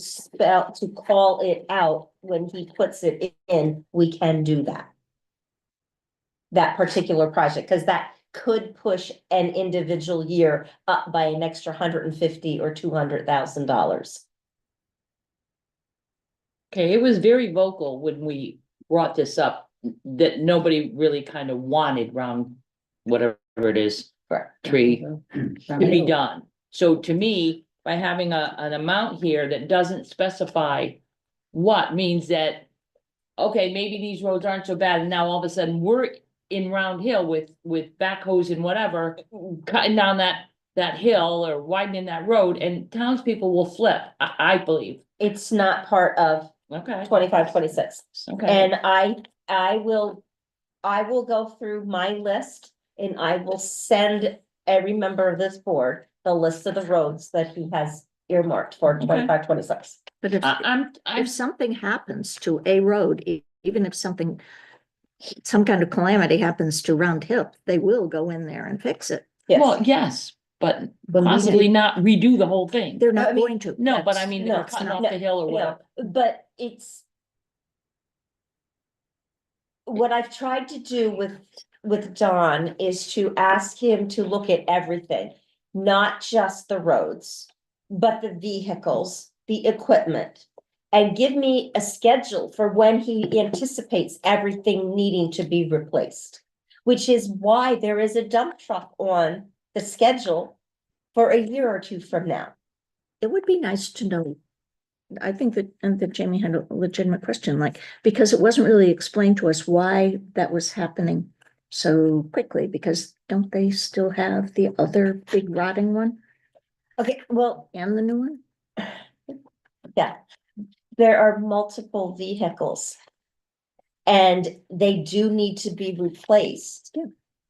call it out when he puts it in, we can do that. That particular project, because that could push an individual year up by an extra $150,000 or $200,000. Okay, it was very vocal when we brought this up that nobody really kind of wanted round whatever it is, tree to be done. So to me, by having an amount here that doesn't specify what means that, okay, maybe these roads aren't so bad, and now all of a sudden we're in Round Hill with backhoes and whatever, cutting down that hill or widening that road, and townspeople will flip, I believe. It's not part of Okay, 25, 26. okay. And I will go through my list and I will send every member of this board the list of the roads that he has earmarked for Okay. 25, 26. But if, I'm if something happens to a road, even if some kind of calamity happens to Round Hill, they will go in there and fix it. well, Yes, yes, but When we possibly did- not redo the whole thing. They're I not mean, going to. No, but I That's- mean, no, they're it's cutting not. off the hill or no, whatever. but it's. What I've tried to do with Don is to ask him to look at everything, not just the roads, but the vehicles, the equipment. And give me a schedule for when he anticipates everything needing to be replaced. Which is why there is a dump truck on the schedule for a year or two from now. It would be nice to know. I think that Jamie had a legitimate question, like, because it wasn't really explained to us why that was happening so quickly, because don't they still have the other big rotting one Okay, well, and the new one? yeah, there are multiple vehicles. And they do need to be replaced.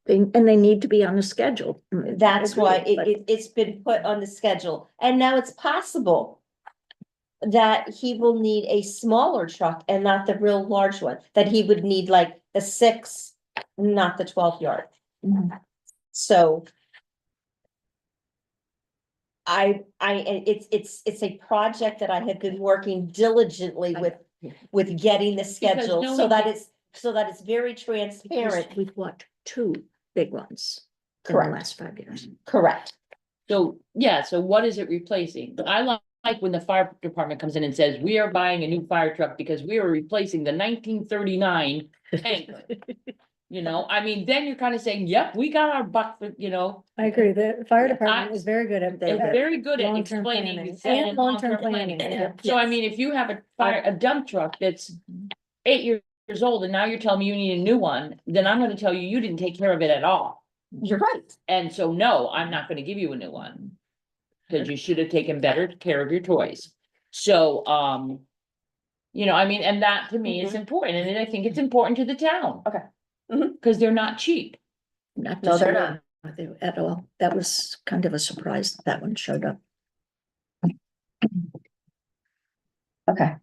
And they need to be on a schedule. That's why Agreed, it's been put on the schedule, and now it's possible. That he will need a smaller truck and not the real large one, that he would need like the 6, not the 12-yard. but- Mhm. So. It's a project that I have been working diligently with getting the schedule, no so one that can- it's very transparent. Because we've what, 2 big ones in the Correct, last 5 years. correct. So, yeah, so what is it replacing? I like when the fire department comes in and says, we are buying a new fire truck because we are replacing the 1939 tanker. You know, I mean, then you're kind of saying, yep, we got our buck, I agree, the fire Yeah, department is very good at. They're very good at long-term explaining. planning and and long-term planning, yeah. So I mean, if you have a dump truck that's 8 years old and now you're telling me you need a new one, then I'm gonna tell you, you didn't take care of it at all. You're right. And so, no, I'm not gonna give you a new one. Cause you should have taken better care of your toys. So, I mean, and that to me is important, and I think it's important to the town. Okay. Mhm. Cause they're not cheap. Not No, they're disagree not. with you at all. That was kind of a surprise that one showed up. Okay.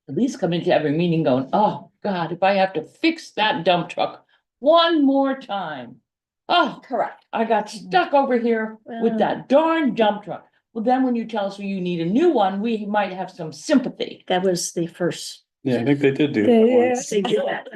At least come into every meeting going, oh, God, if I have to fix that dump truck one more time. Oh, Correct. I got stuck over here with Well- that darn dump truck. Well, then when you tell us you need a new one, we might have some sympathy. That was the first. Yeah, I think they did do that Yeah. once. They did that.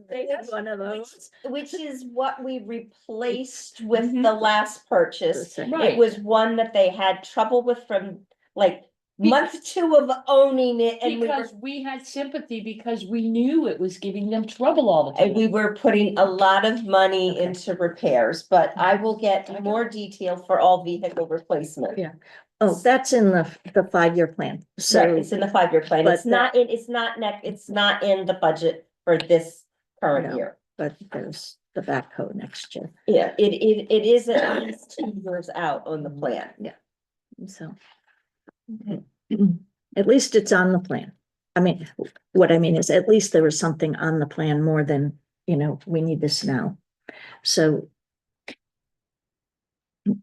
They had one of those. Which is what we replaced with Mhm. the last purchase. Right. It was one that they had trouble with from like month 2 of owning it, and Because we had sympathy because we knew it was giving them trouble all the and we time. were putting a lot of money Okay. into repairs, but I will get Okay. more detail for all vehicle replacement. Yeah. Oh, that's in the 5-year plan. Right, So, it's in the 5-year plan. but It's not in, it's not in the budget for this current No. year. but there's the backhoe next year. Yeah, it is at least 2 years out on the plan. So. At least it's on the plan. I mean, what I mean is at least there was something on the plan more than, we need this now. So.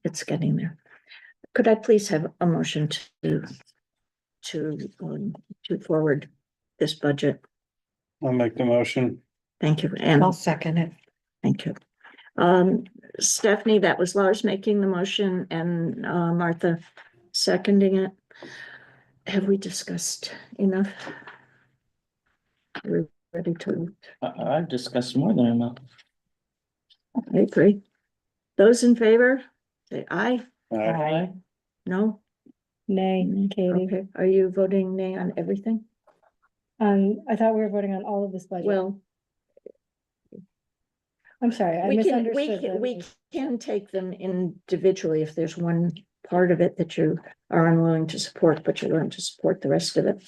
It's getting there. Could I please have a motion to forward this budget? I'll make the motion. Thank you, and I'll second it. thank you. Stephanie, that was Lars making the motion and Martha seconding it. Have we discussed enough? We're ready to, I've discussed more than enough. I agree. Those in favor, say aye. Aye. No? Nay, Katie. Okay, are you voting nay on everything? I thought we were voting on all of this budget. Well, I'm sorry, I We can, misunderstood. we can take them individually if there's one part of it that you are unwilling to support, but you're willing to support the rest of it.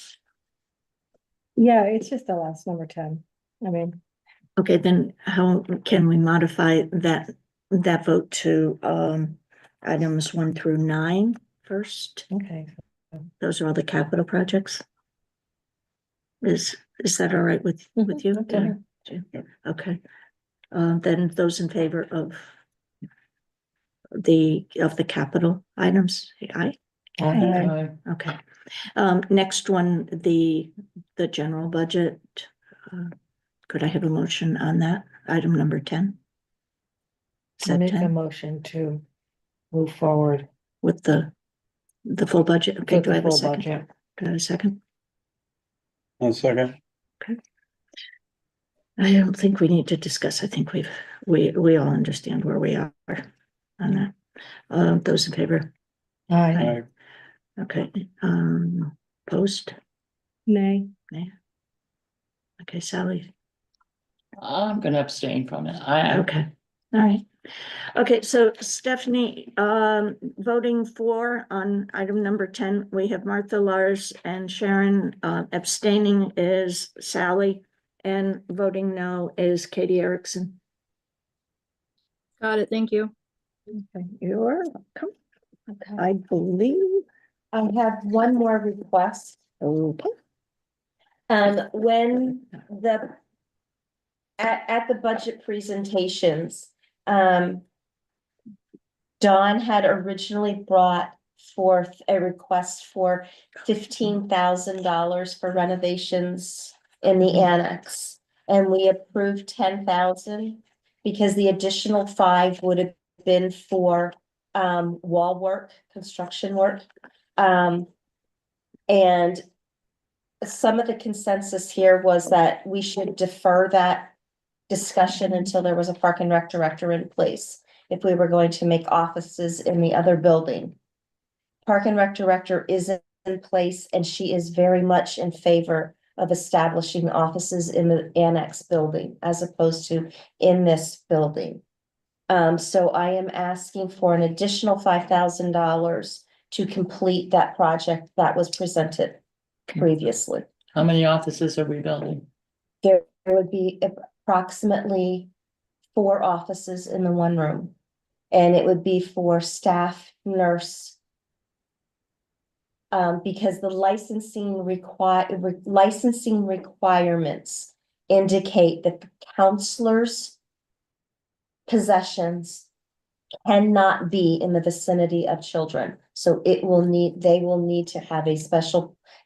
Yeah, it's just the last number 10. I mean, Okay, then how can we modify that vote to items 1 through 9 first? okay. Those are all the capital projects. Is that all right with you? okay. Jim? Okay. Then those in favor of the capital items, aye? Aye. Okay. Next one, the general budget. Could I have a motion on that, item number 10? Is I that make a 10 motion to move forward with the full budget? Okay, with do I the have a full second? budget. Do I have a second? 1 second. I don't think we need to discuss. I think we all understand where we are on that. Those in favor? Aye. Aye. Okay, opposed? Nay. Okay, Sally. I'm gonna abstain from it. I, Okay, all right. Okay, so Stephanie, voting for on item number 10, we have Martha, Lars, and Sharon. Abstaining is Sally, and voting no is Katie Erickson. Got it, thank you. Okay, you're welcome. Okay. I believe, I have one more request. okay. When at the budget presentations, Dawn had originally brought forth a request for $15,000 for renovations in the annex. And we approved 10,000 because the additional 5 would have been for wall work, construction work. And some of the consensus here was that we should defer that discussion until there was a park and rec director in place, if we were going to make offices in the other building. Park and rec director is in place, and she is very much in favor of establishing offices in the annex building as opposed to in this building. So I am asking for an additional $5,000 to complete that project that was presented previously. how many offices are we building? There would be approximately 4 offices in the one room. And it would be for staff, nurse. Because the licensing requirements indicate that the counselor's possessions cannot be in the vicinity of children. So they will need to have a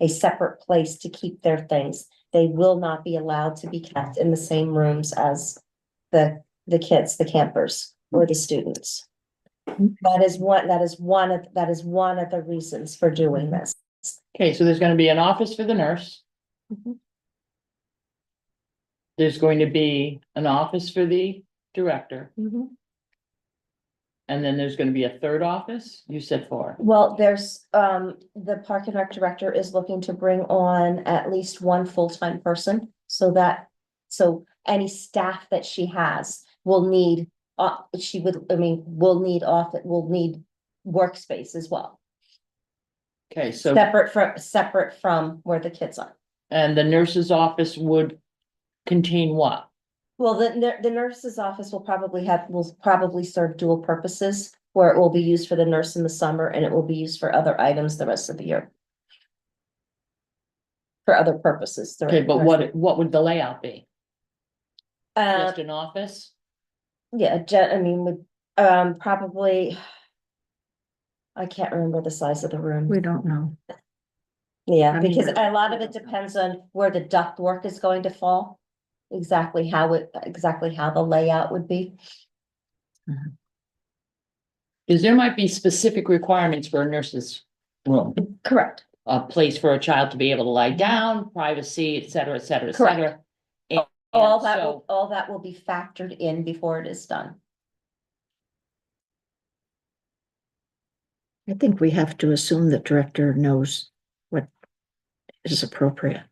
separate place to keep their things. They will not be allowed to be kept in the same rooms as the kids, the campers, or the students. That is one of the reasons for doing this. Okay, so there's gonna be an office for the nurse. Mhm. There's going to be an office for the director, and then there's gonna be a third office, you said 4. Well, there's, the park and rec director is looking to bring on at least one full-time person, so any staff that she has will need, will need workspace as well, Okay, so, separate from where the kids are. and the nurse's office would contain what? Well, the nurse's office will probably serve dual purposes, where it will be used for the nurse in the summer and it will be used for other items the rest of the year. For other purposes. Okay, but what would the layout be? Uh, Just an office? yeah, probably. I can't remember the size of the room. We don't know. Yeah, I mean, because a lot of it depends on where the duct work is going to fall. Exactly how the layout would be. Because there might be specific requirements for a nurse's room. Correct. A place for a child to be able to lie down, privacy, et cetera, et cetera, et cetera. And All so- that will be factored in before it is done. I think we have to assume the director knows what is appropriate.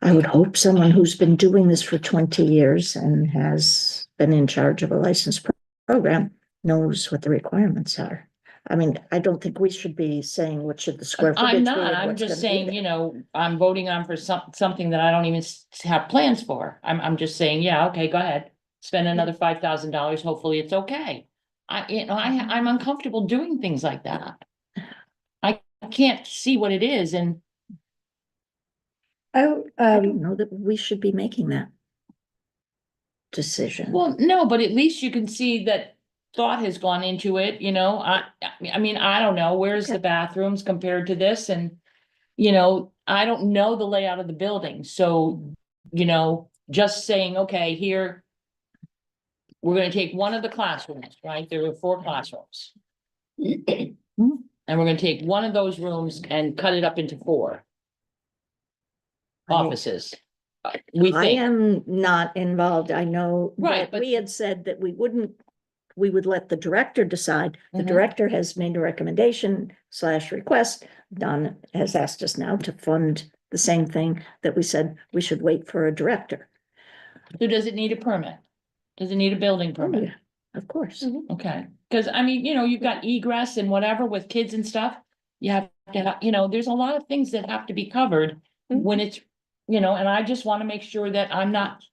I would hope someone who's been doing this for 20 years and has been in charge of a licensed program knows what the requirements are. I mean, I don't think we should be saying what should the square I'm footage be not, and I'm what's just gonna be saying, there. you know, I'm voting on for something that I don't even have plans for. I'm just saying, yeah, okay, go ahead. Spend another $5,000, hopefully it's okay. I'm uncomfortable doing things like that. I can't see what it is and, I don't know that we should be making that decision. well, no, but at least you can see that thought has gone into it, you know, I mean, I don't know, where's the Okay. bathrooms compared to this and, you know, I don't know the layout of the building, so, you know, just saying, okay, here. We're gonna take one of the classrooms, right? There were 4 classrooms. And we're gonna take one of those rooms and cut it up into 4 offices. We I think, am not involved. I know Right, that but- we had said that we would let the director decide. The Mhm. director has made a recommendation / request. Don has asked us now to fund the same thing that we said we should wait for a director. so does it need a permit? Does it need a building Oh, permit? yeah, of course. Okay, cause I mean, you know, you've got egress and whatever with kids and stuff. You have to, you know, there's a lot of things that have to be covered when it's, you know, and I just wanna make sure that I'm not.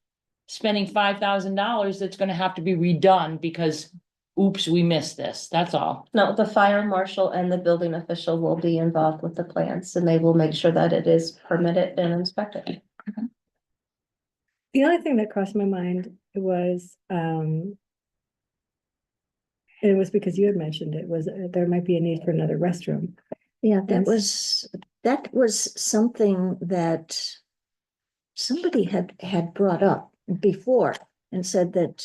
Spending $5,000 that's gonna have to be redone because, oops, we missed this, that's all. No, the fire marshal and the building official will be involved with the plans and they will make sure that it is permitted and inspected. The only thing that crossed my mind was, it was because you had mentioned it, was there might be a need for another restroom. Yeah, Yes. that was something that somebody had brought up before and said that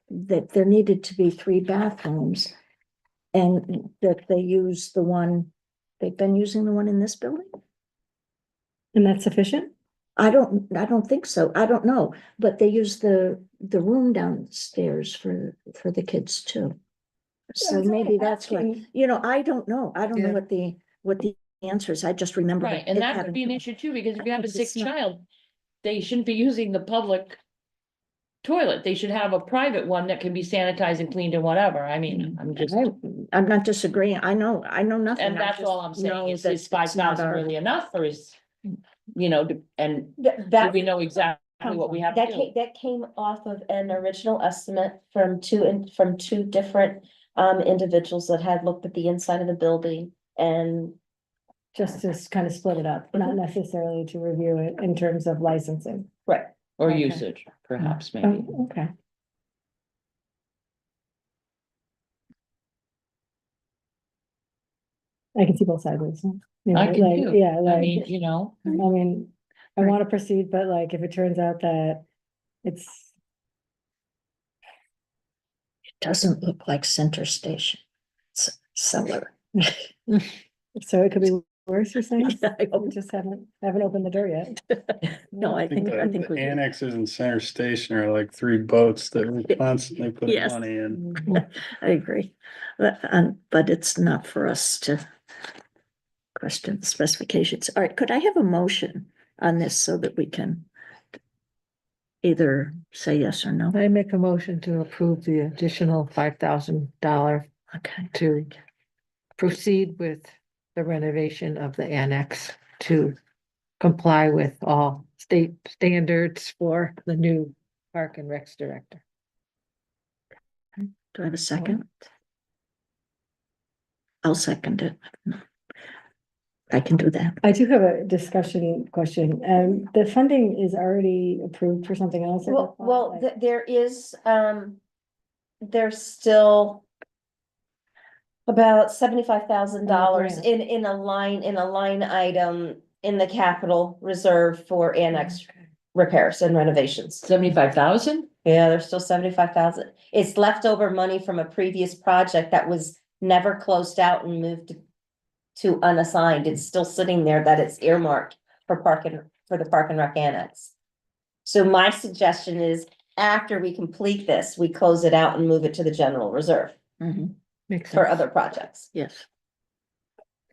there needed to be 3 bathrooms and that they use the one, they've been using the one in this building? And that's sufficient? I don't think so. I don't know, but they use the room downstairs for the kids too. So maybe that's what, you know, I don't know. I don't know Yeah. what the answer is. I just remember. Right, and that could be an issue too, because if you have a Because sick it's not- child, they shouldn't be using the public. Toilet, they should have a private one that can be sanitized and cleaned and whatever, I mean, I'm just, I'm not disagreeing. I know nothing. and I that's just all I'm saying, know is that is it's not 5,000 our- really enough, or is. You know, and do That, we know exactly what we have to do? that came off of an original estimate from two different individuals that had looked at the inside of the building and Just to kind of split it up, not necessarily to review it in terms of licensing. right. Or Okay. usage, perhaps, maybe. Oh, okay. I can see both sides of this. You I know, can like, too, yeah, I like, mean, you know, I mean, I Right. want to proceed, but like, if it turns out that it's, It doesn't look like Center Station. It's cellar. so it could be worse, you're saying? I hope- We just haven't opened the door yet. No, I think The we. annexes in Center Station are like 3 boats that we constantly put Yes. money in. I agree, but it's not for us to question the specifications. All right, could I have a motion on this so that we can either say yes or no? I make a motion to approve the additional $5,000 Okay, to proceed with the renovation of the annex to comply with all state standards for the new Park and Recs director. do I have a second? I'll second it. I can do that. I do have a discussion question. The funding is already approved for something else. I Well, recall, like- there is, there's still about $75,000 grant. in a line item in the capital reserve for annex repairs and renovations. 75,000? Yeah, there's still 75,000. It's leftover money from a previous project that was never closed out and moved to unassigned. It's still sitting there that it's earmarked for the Park and Rec Annex. So my suggestion is after we complete this, we close it out and move it to the general reserve Mhm, Makes for sense. other projects. yes.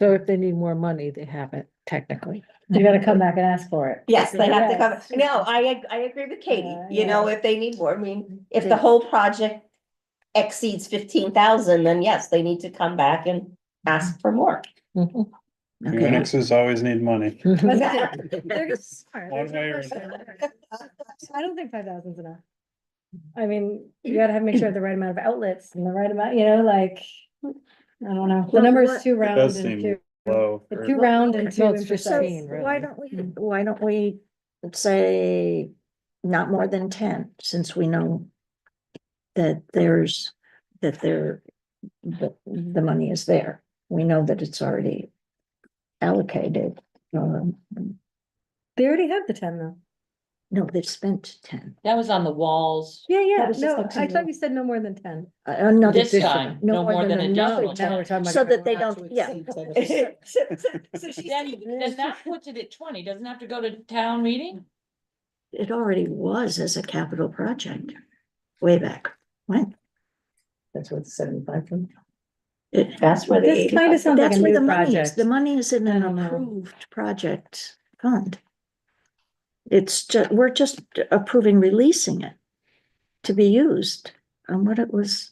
So if they need more money, they have it technically. You gotta come back and ask for it. Yes, they have to come, Yes. no, I agree with Katie, you know, if they need more, I mean, if the They- whole project exceeds 15,000, then yes, they need to come back and ask for more. Okay. Annexes always need money. They're good. Smart. One way or I don't think 5,000 is enough. I mean, you gotta have, make sure the right amount of outlets and the right amount, you know, like, I don't know, the Well, number is what- too It round does and seem too, low. too round and too No, it's imprecise. 15, really. Why don't we say not more than 10, since we know that the money is there. We know that it's already allocated. They already have the 10 though. No, they've spent 10. That was on the walls. Yeah, was just no, like I thought some- you said no more than 10. Another This time, no more than additional Now we're 10. talking about. So that they don't, yeah. Then that puts it at 20, doesn't have to go to town meeting? It already was as a capital project, way back when. That's what 75 from. It- That's where the This kind of 85 sounds like a That's where new the money is. project. The money is in I an don't know. approved project fund. It's just, we're just approving releasing it to be used on what it was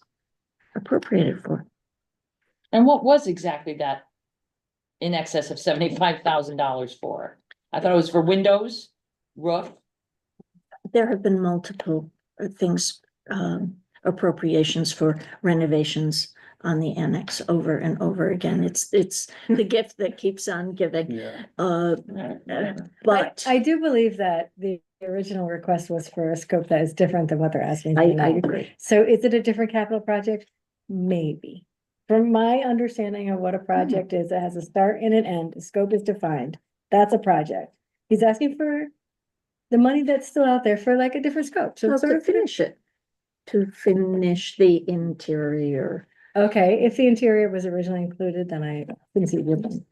appropriated for. And what was exactly that? In excess of $75,000 for? I thought it was for windows, roof. There have been multiple things, appropriations for renovations on the annex over and over again. It's the gift that keeps on giving. Yeah. But I do believe that the original request was for a scope that is different than what they're asking. I for now. agree. So is it a different capital project? Maybe. From my understanding of what a project is, it has a start and an end, the scope is defined. That's a project. He's asking for the money that's still out there for like a different scope. So So it's sort to of, finish it, to finish the interior. okay, if the interior was originally included, then I couldn't see your point.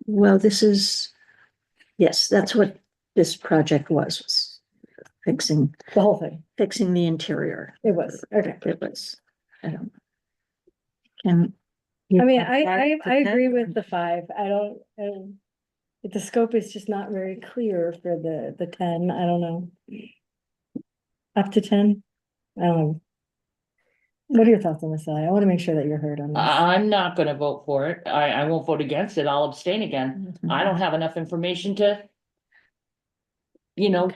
Well, this is, yes, that's what this project was fixing The whole thing. the interior. It was, okay. It was, I don't. Can. I mean, Five I to agree 10? with the 5. I don't, the scope is just not very clear for the 10. I don't know. Up to 10? I don't know. What are your thoughts on this, Sally? I want to make sure that you're heard on this. I'm not gonna vote for it. I won't vote against it. I'll abstain again. I don't have enough information to. You know,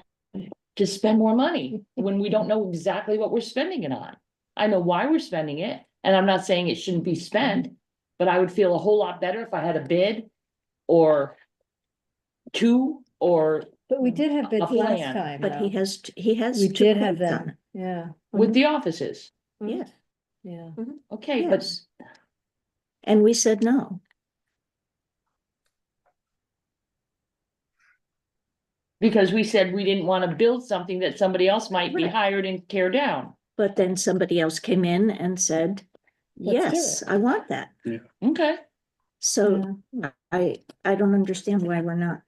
to spend more money when we don't know exactly what we're spending it on. I know why we're spending it, and I'm not saying it shouldn't be spent. But I would feel a whole lot better if I had a bid or two or But we did have bids A last plan, time. But he though. has. We two did have quotes them. on it. Yeah, with the offices. Yes, yeah. Okay, but yes. And we said no. because we said we didn't want to build something that somebody else might be Right. hired and tear down. But then somebody else came in and said, Let's do yes, it. I want that. Okay, So I don't understand why we're not.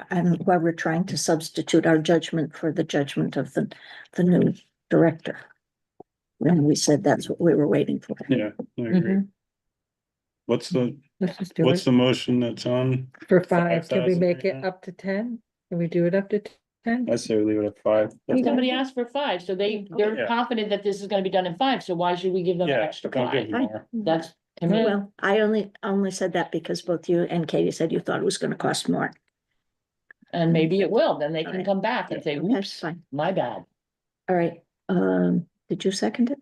And why we're trying to substitute our judgment for the judgment of the new director. When we said that's what we were waiting for. Yeah, I agree. What's the, Let's just do what's it the motion that's on? for 5. Can we 5,000 make right it now? up to 10? Can we do it up to 10? I say we leave it at 5. somebody asked for 5, so they're Yeah. confident that this is gonna be done in 5, so why should we give them an Yeah, extra don't give 5? them more. That's, to me, Well, I only said that because both you and Katie said you thought it was gonna cost more. and maybe it will, then they can Alright. come back and say, Okay, whoops, fine. my bad. All right, did you second it?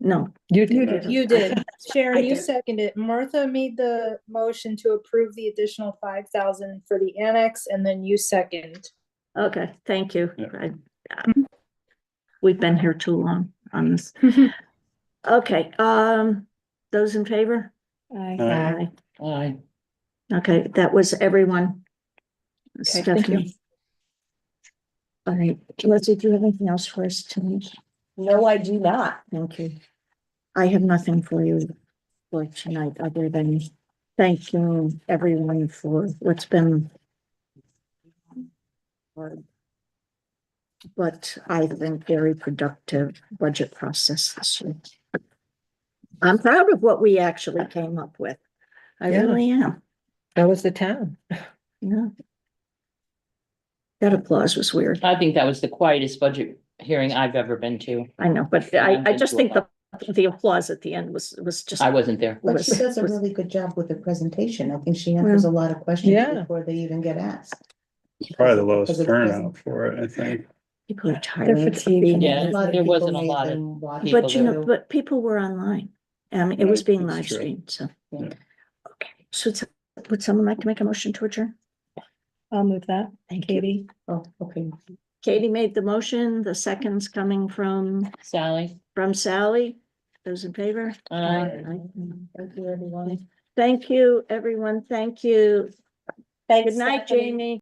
No. You did. You did. I Sharon, you did. seconded. Martha made the motion to approve the additional 5,000 for the annex, and then you second. Okay, thank you. Yeah. We've been here too long on this. Okay, those in favor? I, Aye. Okay, that was everyone. Okay, thank you. Stephanie. All right, Leslie, do you have anything else for us tonight? No, I do not. Thank you. I have nothing for you for tonight, other than thank you everyone for what's been hard, but I think very productive budget process this year. I'm proud of what we actually came up with. I Yeah. really am. That was the town. Yeah. That applause was weird. I think that was the quietest budget hearing I've ever been to. I know, but Yeah, I I've just been think to the applause at the end was just. I wasn't there. But she was- does a was- really good job with the presentation. I think she answers a lot of questions Yeah. before they even get asked. Probably the Because lowest it's turnout present- for it, I think. People are tired of fatigued. being. Yeah, A lot of there people wasn't a may have lot of been watching people But you know, too. but people were online. It was Right, being that's live true. streamed, so. Yeah. Okay, so would someone like to make a motion to adjourn? I'll move that. Thank you. Katie, Oh, okay. Katie made the motion, the seconds coming from Sally. Sally. Those in favor? Aye. Thank you, everyone. Thank you, everyone. Thank you. Thanks, Good night, Stephanie. Jamie.